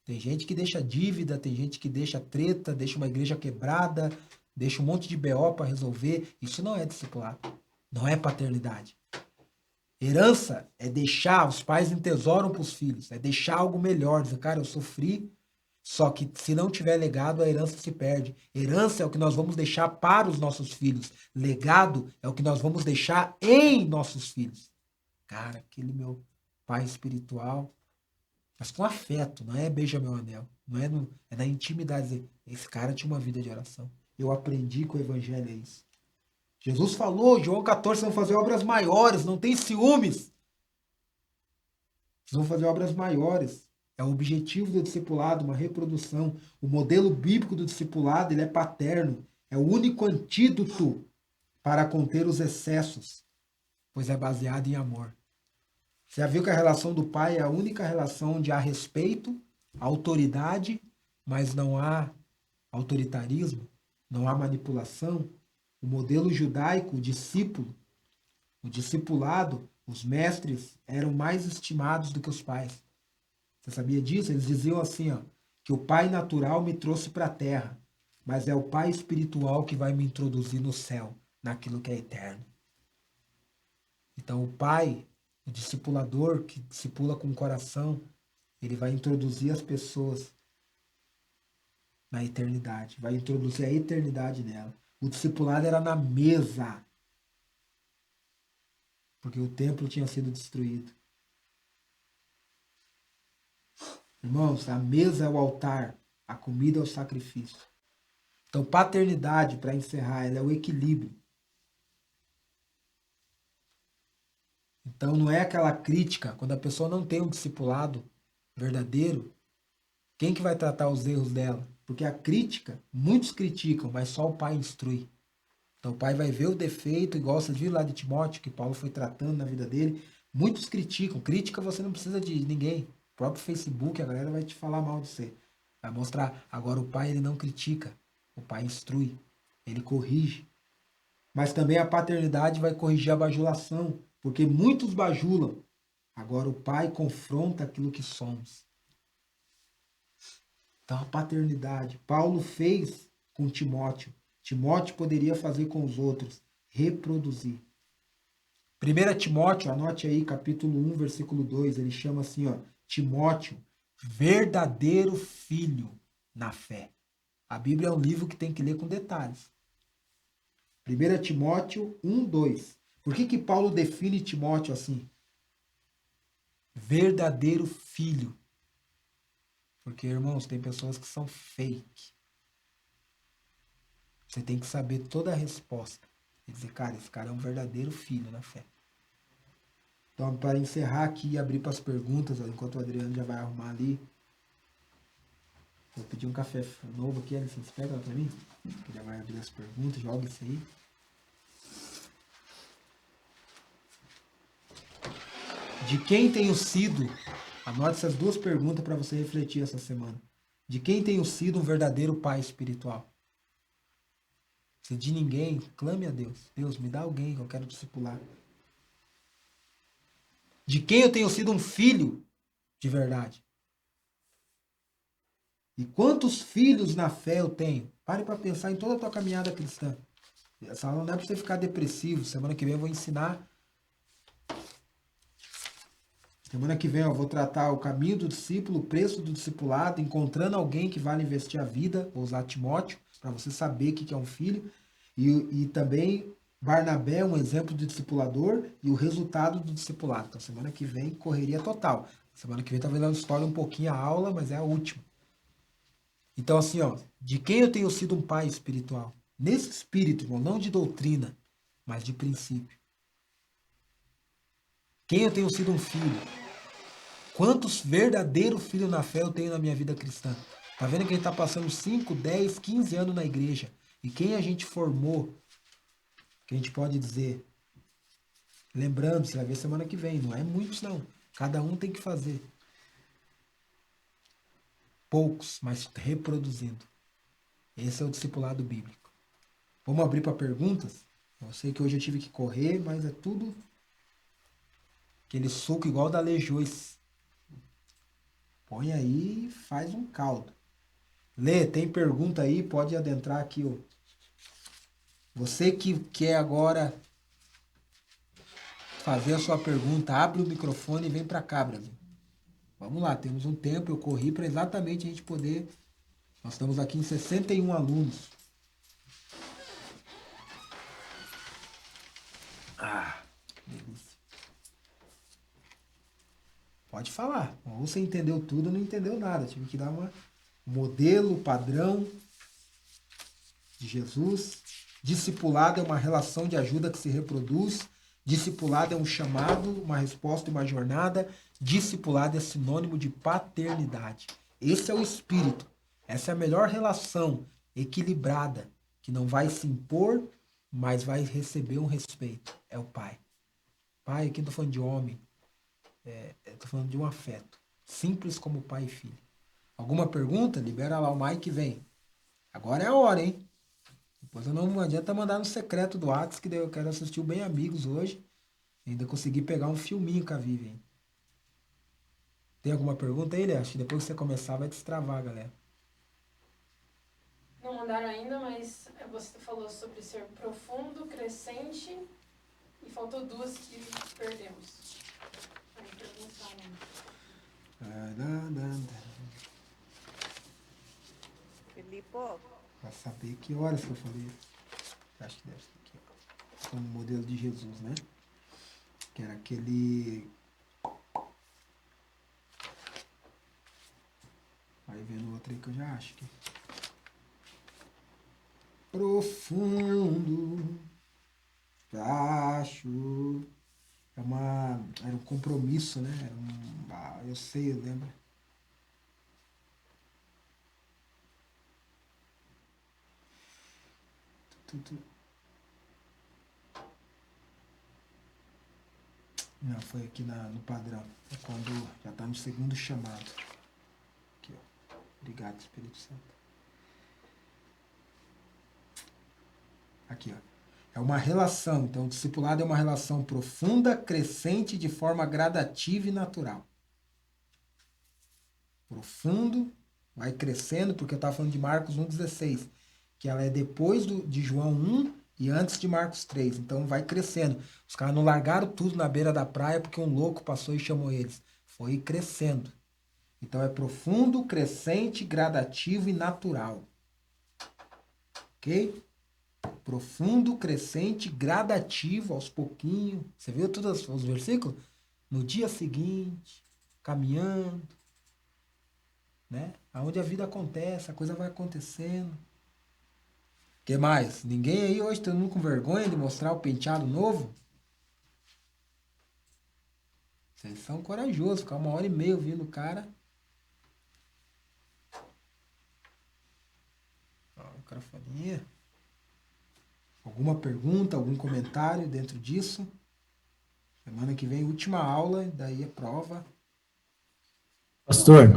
Tem gente que deixa dívida, tem gente que deixa treta, deixa uma igreja quebrada, deixa um monte de BO para resolver. Isso não é discipulado. Não é paternidade. Herança é deixar, os pais entesouram para os filhos, é deixar algo melhor. Dizer, cara, eu sofri, só que se não tiver legado, a herança se perde. Herança é o que nós vamos deixar para os nossos filhos. Legado é o que nós vamos deixar em nossos filhos. Cara, aquele meu pai espiritual, mas com afeto, não é beija meu anel, não é, é na intimidade. Esse cara tinha uma vida de oração. Eu aprendi com o evangelho é isso. Jesus falou, João 14, vão fazer obras maiores, não tem ciúmes. Vão fazer obras maiores. É o objetivo do discipulado, uma reprodução. O modelo bíblico do discipulado, ele é paterno. É o único antídoto para conter os excessos, pois é baseado em amor. Você já viu que a relação do pai é a única relação onde há respeito, autoridade, mas não há autoritarismo, não há manipulação? O modelo judaico, o discipulado, os mestres eram mais estimados do que os pais. Você sabia disso? Eles diziam assim, ó, que o pai natural me trouxe para a terra, mas é o pai espiritual que vai me introduzir no céu, naquilo que é eterno. Então o pai, o discipulador que discipula com o coração, ele vai introduzir as pessoas na eternidade, vai introduzir a eternidade nela. O discipulado era na mesa, porque o templo tinha sido destruído. Irmãos, a mesa é o altar, a comida é o sacrifício. Então, paternidade, para encerrar, ela é o equilíbrio. Então, não é aquela crítica, quando a pessoa não tem um discipulado verdadeiro, quem que vai tratar os erros dela? Porque a crítica, muitos criticam, mas só o pai instrui. Então o pai vai ver o defeito, igual você viu lá de Timóteo, que Paulo foi tratando na vida dele. Muitos criticam. Crítica você não precisa de ninguém. O próprio Facebook, a galera vai te falar mal de você. Vai mostrar. Agora o pai, ele não critica. O pai instrui. Ele corrige. Mas também a paternidade vai corrigir a bajulação. Porque muitos bajulam. Agora o pai confronta aquilo que somos. Então a paternidade. Paulo fez com Timóteo. Timóteo poderia fazer com os outros. Reproduzir. 1 Timóteo, anote aí, capítulo 1, versículo 2, ele chama assim, ó, Timóteo, verdadeiro filho na fé. A Bíblia é um livro que tem que ler com detalhes. 1 Timóteo 1, 2. Por que Paulo define Timóteo assim? Verdadeiro filho. Porque, irmãos, tem pessoas que são fake. Você tem que saber toda a resposta. E dizer, cara, esse cara é um verdadeiro filho na fé. Então, para encerrar aqui e abrir para as perguntas, ó, enquanto o Adriano já vai arrumar ali, vou pedir um café novo aqui, Alisson, você pega para mim? Que já vai abrir as perguntas, joga isso aí. De quem tenho sido, anote essas duas perguntas para você refletir essa semana. De quem tenho sido um verdadeiro pai espiritual? Se de ninguém, clame a Deus. Deus, me dá alguém que eu quero discipular. De quem eu tenho sido um filho de verdade? E quantos filhos na fé eu tenho? Pare para pensar em toda a tua caminhada cristã. Essa aula não é para você ficar depressivo. Semana que vem eu vou ensinar. Semana que vem eu vou tratar o caminho do discípulo, o preço do discipulado, encontrando alguém que vale investir a vida, vou usar Timóteo, para você saber o que é um filho. E também Barnabé, um exemplo de discipulador e o resultado do discipulado. Então, semana que vem, correria total. Semana que vem, talvez ela estoure um pouquinho a aula, mas é a última. Então, assim, ó, de quem eu tenho sido um pai espiritual? Nesse espírito, irmão, não de doutrina, mas de princípio. Quem eu tenho sido um filho? Quantos verdadeiros filhos na fé eu tenho na minha vida cristã? Tá vendo que a gente tá passando 5, 10, 15 anos na igreja. E quem a gente formou, que a gente pode dizer, lembrando, você vai ver semana que vem, não é muitos não. Cada um tem que fazer. Poucos, mas reproduzindo. Esse é o discipulado bíblico. Vamos abrir para perguntas? Eu sei que hoje eu tive que correr, mas é tudo aquele suco igual da Lejoice. Põe aí e faz um caldo. Lê, tem pergunta aí? Pode adentrar aqui. Ó. Você que quer agora fazer a sua pergunta, abre o microfone e vem para cá, Brasil. Vamos lá, temos um tempo, eu corri para exatamente a gente poder... Nós estamos aqui em 61 alunos. Ah, delícia. Pode falar. Ou você entendeu tudo ou não entendeu nada. Tive que dar um modelo, padrão de Jesus. Discipulado é uma relação de ajuda que se reproduz. Discipulado é um chamado, uma resposta e uma jornada. Discipulado é sinônimo de paternidade. Esse é o espírito. Essa é a melhor relação equilibrada, que não vai se impor, mas vai receber um respeito. É o pai. Pai, aqui não estou falando de homem, estou falando de um afeto. Simples como pai e filho. Alguma pergunta? Libera lá o Mike e vem. Agora é a hora, hein? Depois eu não adianta mandar no secreto do Whats, que daí eu quero assistir o Bem Amigos hoje. Ainda consegui pegar um filminho com a Vivian. Tem alguma pergunta aí, Léo? Acho que depois que você começar vai destravar, galera. Não mandaram ainda, mas você falou sobre ser profundo, crescente, e faltou duas que perdemos. Aí perguntaram. Filipe, Pra saber que horas que eu falei. Acho que deve ser aqui, ó. Como modelo de Jesus, né? Que era aquele... Aí vendo outro aí que eu já acho que... Profundo, baixo. Era um compromisso, né? Eu sei, eu lembro. Não, foi aqui no padrão. É quando já está no segundo chamado. Aqui, ó. Obrigado, Espírito Santo. Aqui, ó. É uma relação. Então, o discipulado é uma relação profunda, crescente, de forma gradativa e natural. Profundo, vai crescendo, porque eu estava falando de Marcos 1,16, que ela é depois de João 1 e antes de Marcos 3. Então, vai crescendo. Os caras não largaram tudo na beira da praia porque um louco passou e chamou eles. Foi crescendo. Então, é profundo, crescente, gradativo e natural. Ok? Profundo, crescente, gradativo, aos pouquinhos. Você viu todos os versículos? No dia seguinte, caminhando, né? Aonde a vida acontece, a coisa vai acontecendo. O que mais? Ninguém aí hoje todo mundo com vergonha de mostrar o penteado novo? Vocês são corajosos, ficar 1h30 ouvindo o cara. Ó, microfonia. Alguma pergunta, algum comentário dentro disso? Semana que vem, última aula, daí é prova. Pastor,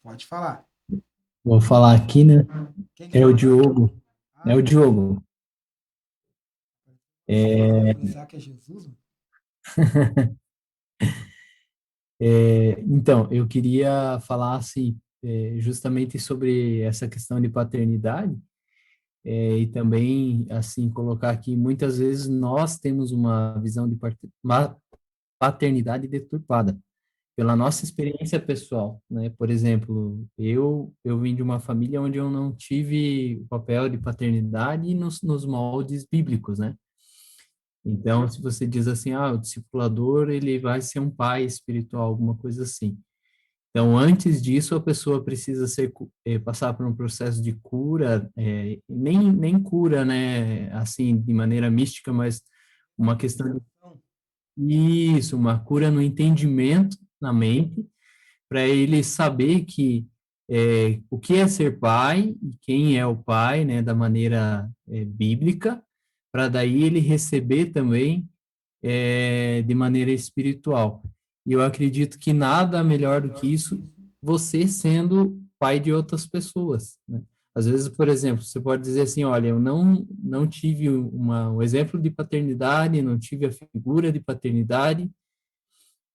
Pode falar. vou falar aqui, né? Quem que É vai o falar? Diogo. É Ah, o Diogo. Senhora, eu É, falei, será que é Jesus? Mano? então, eu queria falar assim, justamente sobre essa questão de paternidade, e também assim colocar que muitas vezes nós temos uma visão de uma paternidade deturpada pela nossa experiência pessoal, né? Por exemplo, eu vim de uma família onde eu não tive o papel de paternidade nos moldes bíblicos, né? Então, se você diz assim, o discipulador, ele vai ser um pai espiritual, alguma coisa assim. Então, antes disso, a pessoa precisa passar por um processo de cura, nem cura, né, assim, de maneira mística, mas uma questão Então, de isso, uma cura no entendimento, na mente, para ele saber que o que é ser pai e quem é o pai, né, da maneira bíblica, para daí ele receber também de maneira espiritual. E eu acredito que nada melhor do que isso, você sendo pai de outras pessoas, né? Às vezes, por exemplo, você pode dizer assim, olha, eu não tive um exemplo de paternidade, não tive a figura de paternidade,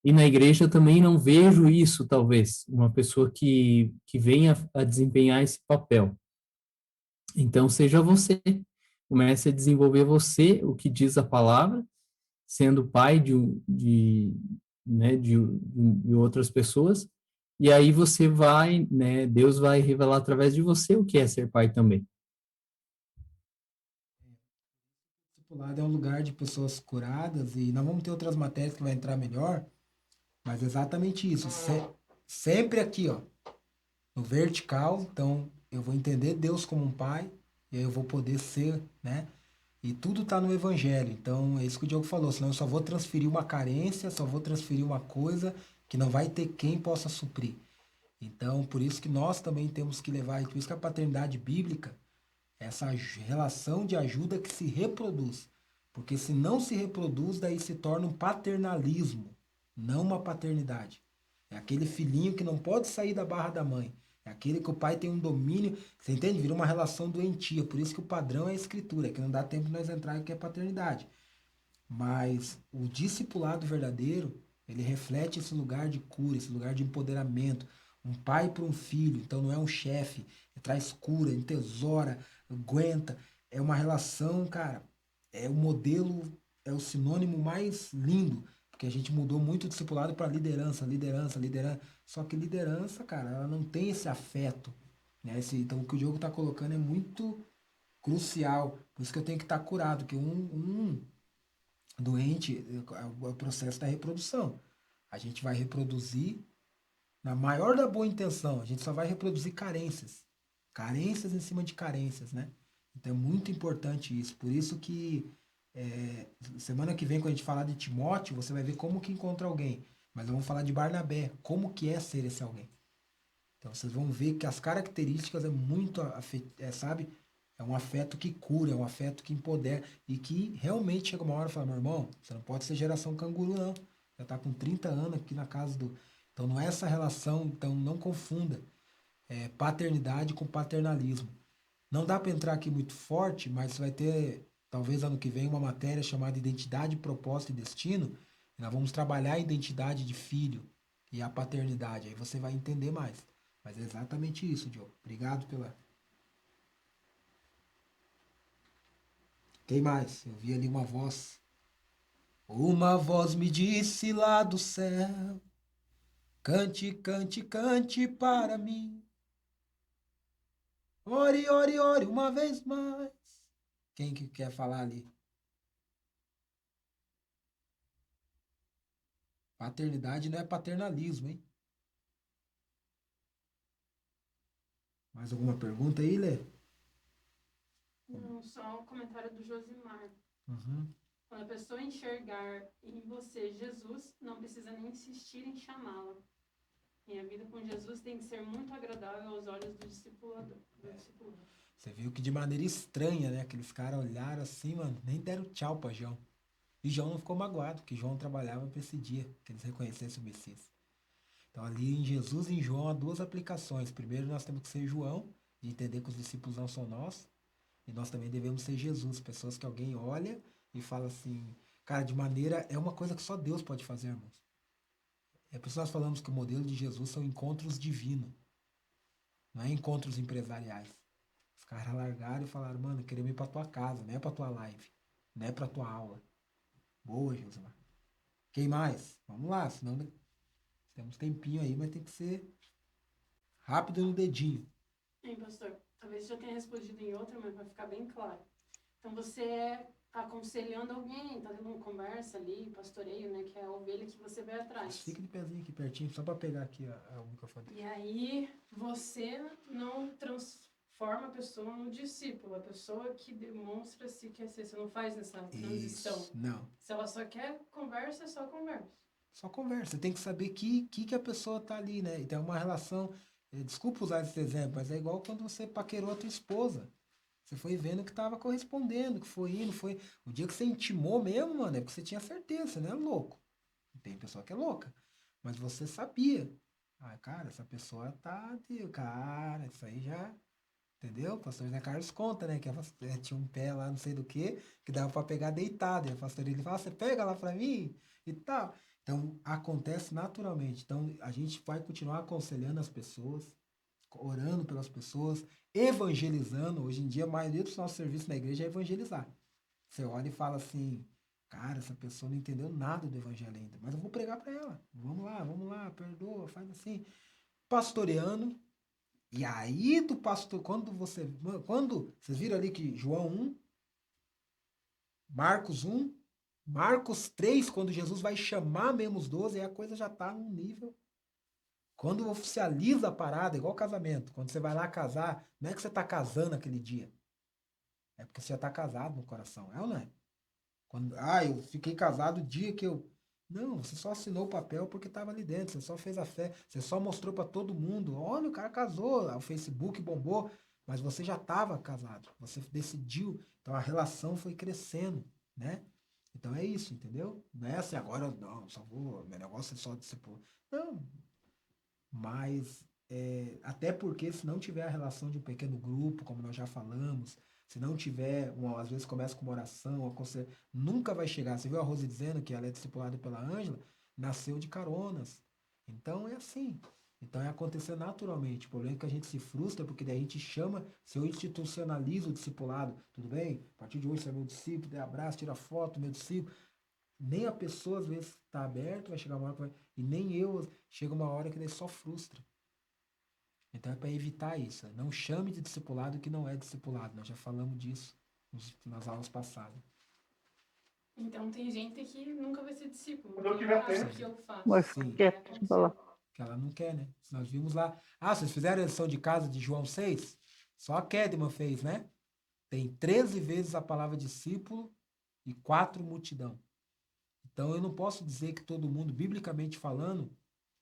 e na igreja também não vejo isso, talvez, uma pessoa que venha a desempenhar esse papel. Então, seja você, comece a desenvolver você, o que diz a palavra, sendo pai né, de outras pessoas, e aí você vai, né, Deus vai revelar através de você o que é ser pai também. o discipulado é um lugar de pessoas curadas e nós vamos ter outras matérias que vai entrar melhor, mas é exatamente isso. Sempre aqui, ó, no vertical, então eu vou entender Deus como um pai, e aí eu vou poder ser, né? E tudo está no Evangelho. Então é isso que o Diogo falou. Senão eu só vou transferir uma carência, só vou transferir uma coisa que não vai ter quem possa suprir. Então, por isso que nós também temos que levar, e por isso que a paternidade bíblica é essa relação de ajuda que se reproduz. Porque se não se reproduz, daí se torna um paternalismo, não uma paternidade. É aquele filhinho que não pode sair da barra da mãe. É aquele que o pai tem um domínio, você entende? Vira uma relação doentia. Por isso que o padrão é a escritura, que não dá tempo de nós entrar aqui é paternidade. Mas o discipulado verdadeiro, ele reflete esse lugar de cura, esse lugar de empoderamento. Um pai para um filho, então não é um chefe, ele traz cura, entesoura, aguenta. É uma relação, cara, é o modelo, é o sinônimo mais lindo, porque a gente mudou muito o discipulado para liderança, liderança, liderança. Só que liderança, cara, ela não tem esse afeto, né? Então o que o Diogo está colocando é muito crucial. Por isso que eu tenho que estar curado, que um doente é o processo da reprodução. A gente vai reproduzir na maior da boa intenção, a gente só vai reproduzir carências. Carências em cima de carências, né? Então é muito importante isso. Por isso que semana que vem, quando a gente falar de Timóteo, você vai ver como que encontra alguém. Mas vamos falar de Barnabé, como que é ser esse alguém. Então vocês vão ver que as características é muito, sabe? É um afeto que cura, é um afeto que empodera e que realmente chega uma hora e fala, meu irmão, você não pode ser geração canguru, não. Já tá com 30 anos aqui na casa do. Então não é essa relação, então não confunda paternidade com paternalismo. Não dá para entrar aqui muito forte, mas vai ter, talvez ano que vem, uma matéria chamada Identidade, Propósito e Destino. E nós vamos trabalhar a identidade de filho e a paternidade. Aí você vai entender mais. Mas é exatamente isso, Diogo. Obrigado pela. Quem mais? Eu vi ali uma voz. Uma voz me disse lá do céu: cante, cante, cante para mim. Ore, ore, ore, uma vez mais. Quem que quer falar ali? Paternidade não é paternalismo, hein? Mais alguma pergunta aí, Lê? Não, só o comentário do Josimar. Uhum. Quando a pessoa enxergar em você Jesus, não precisa nem insistir em chamá-la. E a vida com Jesus tem que ser muito agradável aos olhos do discipulador. Você viu que de maneira estranha, né? Aqueles caras olharam assim, mano, nem deram tchau pra João. E João não ficou magoado, porque João trabalhava para esse dia, que eles reconhecessem o Messias. Então ali em Jesus e em João há duas aplicações. Primeiro nós temos que ser João, de entender que os discípulos não são nós. E nós também devemos ser Jesus, pessoas que alguém olha e fala assim, cara, de maneira, é uma coisa que só Deus pode fazer, irmãos. É por isso que nós falamos que o modelo de Jesus são encontros divinos, não é encontros empresariais. Os caras largaram e falaram, mano, queremos ir pra tua casa, não é pra tua live, não é pra tua aula. Boa, Josimar. Quem mais? Vamos lá, senão temos tempinho aí, mas tem que ser rápido no dedinho. Hein, pastor? Talvez já tenha respondido em outra, mas vai ficar bem claro. Então você está aconselhando alguém, está tendo uma conversa ali, pastoreio, né? Que é a ovelha que você vai atrás. Fica de pezinho aqui pertinho, só para pegar aqui o microfone. E aí você não transforma a pessoa no discípulo, a pessoa que demonstra se quer ser. Você não faz nessa transição. Isso, não. Se ela só quer conversa, é só conversa. Só conversa. Tem que saber que a pessoa tá ali, né? E tem uma relação. Desculpa usar esse exemplo, mas é igual quando você paquerou a tua esposa. Você foi vendo que estava correspondendo, que foi indo, foi. O dia que você intimou mesmo, mano, é porque você tinha certeza, você não é louco. Tem pessoa que é louca. Mas você sabia. Ah, cara, essa pessoa tá. Cara, isso aí já. Entendeu? O pastor José Carlos conta, né? Que tinha um pé lá, não sei do que dava para pegar deitado. E o pastor ele fala, você pega lá para mim e tal. Então, acontece naturalmente. Então, a gente vai continuar aconselhando as pessoas, orando pelas pessoas, evangelizando. Hoje em dia, a maioria dos nossos serviços na igreja é evangelizar. Você olha e fala assim, cara, essa pessoa não entendeu nada do evangelho ainda, mas eu vou pregar para ela. Vamos lá, perdoa, faz assim. Pastoreando. E aí do pastor, quando vocês viram ali que João 1, Marcos 1, Marcos 3, quando Jesus vai chamar mesmo os 12, aí a coisa já está num nível. Quando oficializa a parada, igual casamento, quando você vai lá casar, não é que você está casando aquele dia. É porque você já está casado no coração, é ou não é? Quando, eu fiquei casado o dia que eu. Não, você só assinou o papel porque estava ali dentro, você só fez a fé, você só mostrou para todo mundo. Olha, o cara casou, o Facebook bombou, mas você já estava casado, você decidiu. Então a relação foi crescendo, né? Então é isso, entendeu? Não é assim, agora não, só vou, meu negócio é só discípulo. Não, mas até porque se não tiver a relação de um pequeno grupo, como nós já falamos, se não tiver, às vezes começa com uma oração, nunca vai chegar. Você viu a Rose dizendo que ela é discipulada pela Ângela? Nasceu de caronas. Então é assim. Então é acontecer naturalmente. O problema é que a gente se frustra porque daí a gente chama, se eu institucionalizo o discipulado, tudo bem? A partir de hoje você é meu discípulo, dê abraço, tira foto, meu discípulo. Nem a pessoa às vezes está aberta, vai chegar uma hora e nem eu, chega uma hora que daí só frustra. Então é para evitar isso. Não chame de discipulado que não é discipulado. Nós já falamos disso nas aulas passadas. Então tem gente que nunca vai ser discípulo. Quando eu tiver Acha tempo. que eu faço. Mas Sim. quer falar. Que ela não quer, né? Nós vimos lá. Vocês fizeram a lição de casa de João 6? Só a Kedman fez, né? Tem 13 vezes a palavra discípulo e 4 multidão. Então eu não posso dizer que todo mundo, biblicamente falando,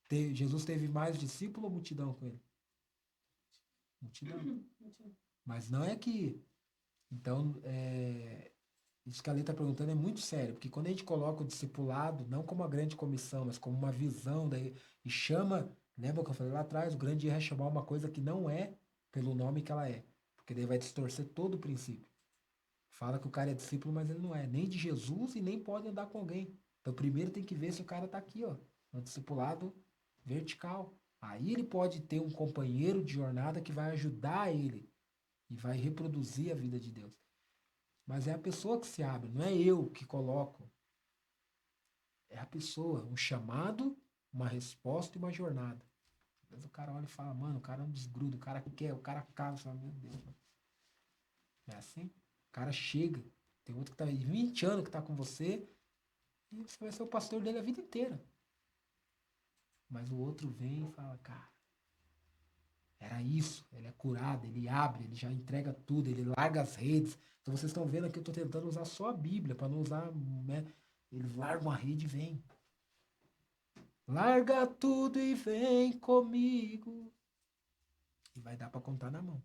Jesus teve mais discípulo ou multidão com ele? Multidão. Mas não é que. Então, isso que a Lê está perguntando é muito sério, porque quando a gente coloca o discipulado, não como uma grande comissão, mas como uma visão, daí, e chama, lembra que eu falei lá atrás, o grande erro é chamar uma coisa que não é pelo nome que ela é, porque daí vai distorcer todo o princípio. Fala que o cara é discípulo, mas ele não é nem de Jesus e nem pode andar com alguém. Então, primeiro tem que ver se o cara está aqui, ó, no discipulado vertical. Aí ele pode ter um companheiro de jornada que vai ajudar ele e vai reproduzir a vida de Deus. Mas é a pessoa que se abre, não é eu que coloco. É a pessoa, um chamado, uma resposta e uma jornada. Às vezes o cara olha e fala, mano, o cara não desgruda, o cara quer, o cara casa, fala, meu Deus, mano. É assim? O cara chega, tem outro que tá 20 anos que tá com você, e você vai ser o pastor dele a vida inteira. Mas o outro vem e fala, cara, Era isso, ele é curado, ele abre, ele já entrega tudo, ele larga as redes. Então vocês estão vendo aqui, eu estou tentando usar só a Bíblia, para não usar, né? Ele larga uma rede e vem. Larga tudo e vem comigo. E vai dar para contar na mão.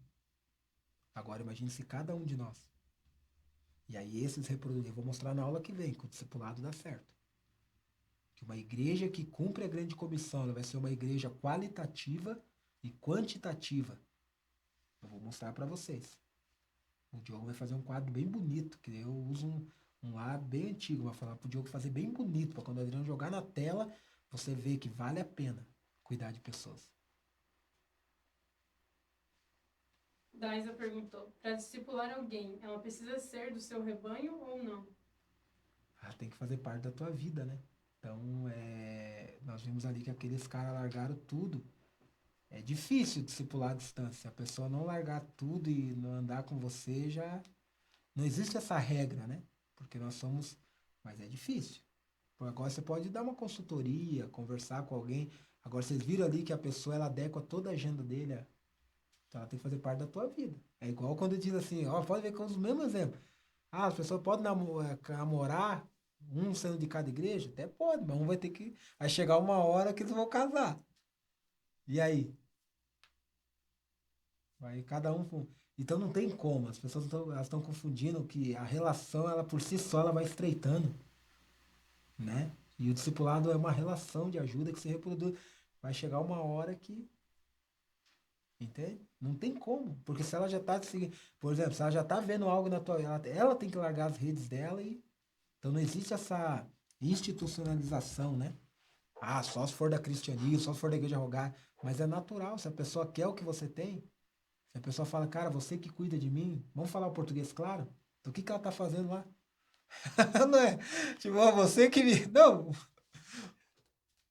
Agora imagine se cada um de nós. E aí esses reproduzem. Eu vou mostrar na aula que vem, que o discipulado dá certo. Que uma igreja que cumpre a grande comissão, ela vai ser uma igreja qualitativa e quantitativa. Eu vou mostrar para vocês. O Diogo vai fazer um quadro bem bonito, que eu uso um lá bem antigo, vai falar pro Diogo fazer bem bonito, para quando o Adriano jogar na tela, você ver que vale a pena cuidar de pessoas. Daisa perguntou, para discipular alguém, ela precisa ser do seu rebanho ou não? Ah, tem que fazer parte da tua vida, né? Então, nós vimos ali que aqueles caras largaram tudo. É difícil discipular à distância. Se a pessoa não largar tudo e não andar com você, já não existe essa regra, né? Porque nós somos... Mas é difícil. Agora você pode dar uma consultoria, conversar com alguém. Agora vocês viram ali que a pessoa ela adequa toda a agenda dele. Então ela tem que fazer parte da tua vida. É igual quando diz assim, ó, pode ver com os mesmos exemplos. Ah, as pessoas podem namorar, um sendo de cada igreja? Até pode, mas um vai ter que. Vai chegar uma hora que eles vão casar. E aí? Vai cada um. Então não tem como. As pessoas estão confundindo que a relação, ela por si só, ela vai estreitando, né? E o discipulado é uma relação de ajuda que se reproduz. Vai chegar uma hora que, entende? Não tem como. Porque se ela já está seguindo, por exemplo, se ela já está vendo algo na tua, ela tem que largar as redes dela e então não existe essa institucionalização, né? Ah, só se for da cristianismo, só se for da igreja rogar, mas é natural, se a pessoa quer o que você tem, se a pessoa fala, cara, você que cuida de mim, vamos falar o português claro? Então o que que ela tá fazendo lá? Não é? Tipo, ó, você que me. Não!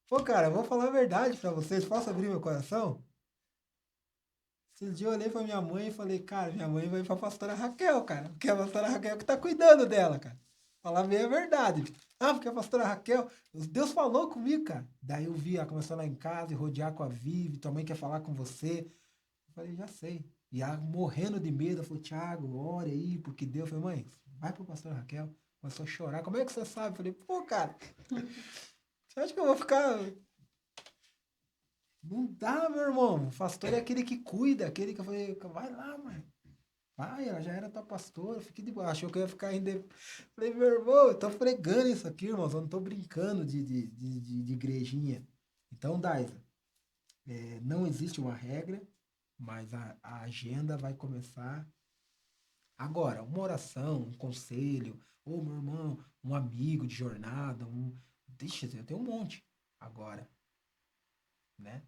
Pô, cara, eu vou falar a verdade pra vocês, posso abrir meu coração? Esses dias eu olhei pra minha mãe e falei, cara, minha mãe vai pra pastora Raquel, cara. Porque a pastora Raquel que tá cuidando dela, cara. Falar bem a verdade. Ah, porque a pastora Raquel, Deus falou comigo, cara. Daí eu vi ela começando lá em casa e rodear com a Vivi, tua mãe quer falar com você. Eu falei, já sei. E ela morrendo de medo, falou, Thiago, ore aí, porque Deus. Eu falei, mãe, vai pra pastora Raquel. Começou a chorar. Como é que você sabe? Eu falei, pô, cara, você acha que eu vou ficar. Não dá, meu irmão. O pastor é aquele que cuida, aquele que eu falei, vai lá, mãe. Vai, ela já era tua pastora, fique de boa. Achou que eu ia ficar ainda. Falei, meu irmão, eu tô pregando isso aqui, irmão. Eu não tô brincando de igrejinha. Então, Daisa, não existe uma regra, mas a agenda vai começar agora. Uma oração, um conselho, ou meu irmão, um amigo de jornada, Deixa eu tenho um monte agora, né?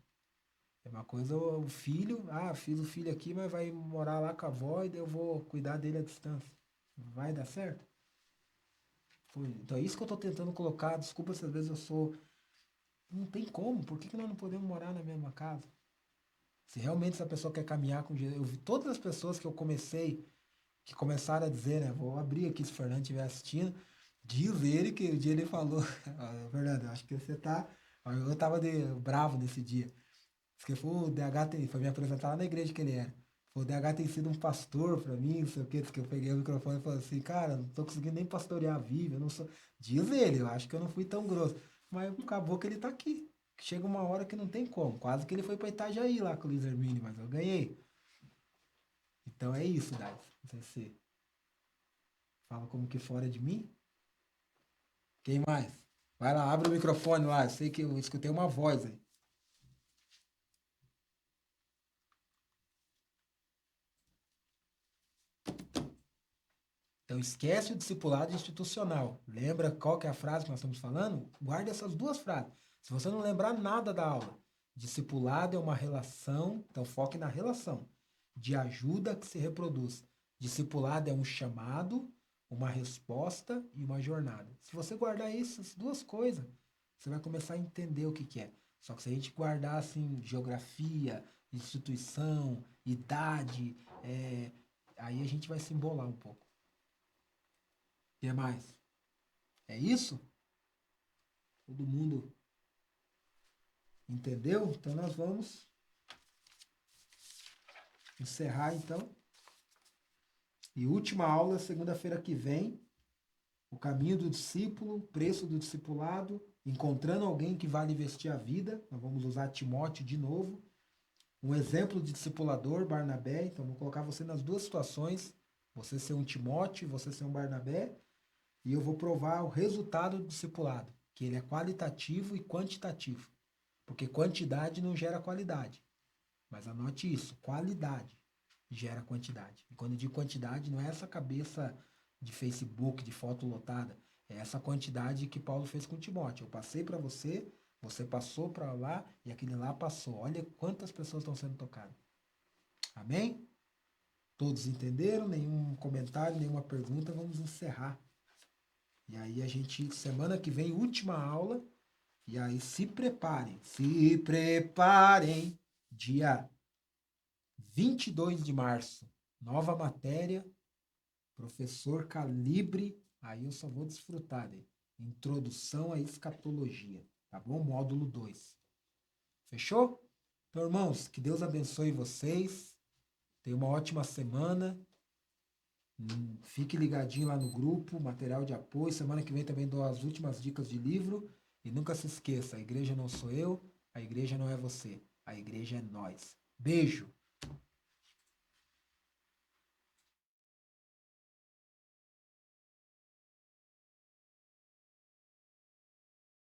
É uma coisa o filho, fiz o filho aqui, mas vai morar lá com a avó e daí eu vou cuidar dele à distância. Vai dar certo? Então é isso que eu tô tentando colocar. Desculpa se às vezes eu sou. Não tem como. Por que nós não podemos morar na mesma casa? Se realmente essa pessoa quer caminhar com Jesus. Eu vi todas as pessoas que começaram a dizer, né? Vou abrir aqui se o Fernando estiver assistindo. Diz ele que o dia ele falou. Fernando, acho que você tá. Eu tava bravo nesse dia. Porque o DH foi me apresentar lá na igreja que ele era. O DH tem sido um pastor pra mim, não sei o que. Diz que eu peguei o microfone e falei assim, cara, não tô conseguindo nem pastorear a Vivi, eu não sou. Diz ele, eu acho que eu não fui tão grosso. Mas acabou que ele tá aqui. Chega uma hora que não tem como. Quase que ele foi pra Itajaí lá com o Luiz Hermínio, mas eu ganhei. Então é isso, Dai. Não sei se você fala como que fora de mim. Quem mais? Vai lá, abre o microfone lá. Eu sei que eu escutei uma voz aí. Então esquece o discipulado institucional. Lembra qual que é a frase que nós estamos falando? Guarde essas duas frases. Se você não lembrar nada da aula, discipulado é uma relação, então foque na relação de ajuda que se reproduz. Discipulado é um chamado, uma resposta e uma jornada. Se você guardar essas duas coisas, você vai começar a entender o que que é. Só que se a gente guardar assim geografia, instituição, idade, aí a gente vai se embolar um pouco. O que mais? É isso? Todo mundo entendeu? Então nós vamos encerrar então. E última aula, segunda-feira que vem, o caminho do discípulo, preço do discipulado, encontrando alguém que vale investir a vida. Nós vamos usar Timóteo de novo. Um exemplo de discipulador, Barnabé. Então, vou colocar você nas duas situações. Você ser um Timóteo e você ser um Barnabé. E eu vou provar o resultado do discipulado, que ele é qualitativo e quantitativo. Porque quantidade não gera qualidade. Mas anote isso, qualidade gera quantidade. E quando eu digo quantidade, não é essa cabeça de Facebook, de foto lotada. É essa quantidade que Paulo fez com Timóteo. Eu passei para você, você passou para lá e aquele lá passou. Olha quantas pessoas estão sendo tocadas. Amém? Todos entenderam? Nenhum comentário, nenhuma pergunta? Vamos encerrar. E aí a gente, semana que vem, última aula. E aí se preparem. Se preparem. Dia 22 de março. Nova matéria. Professor Calibre. Aí eu só vou desfrutar dele. Introdução à escatologia. Tá bom? Módulo 2. Fechou? Então, irmãos, que Deus abençoe vocês. Tenham uma ótima semana. Fique ligadinho lá no grupo, material de apoio. Semana que vem também dou as últimas dicas de livro. E nunca se esqueça, a igreja não sou eu, a igreja não é você, a igreja é nós. Beijo!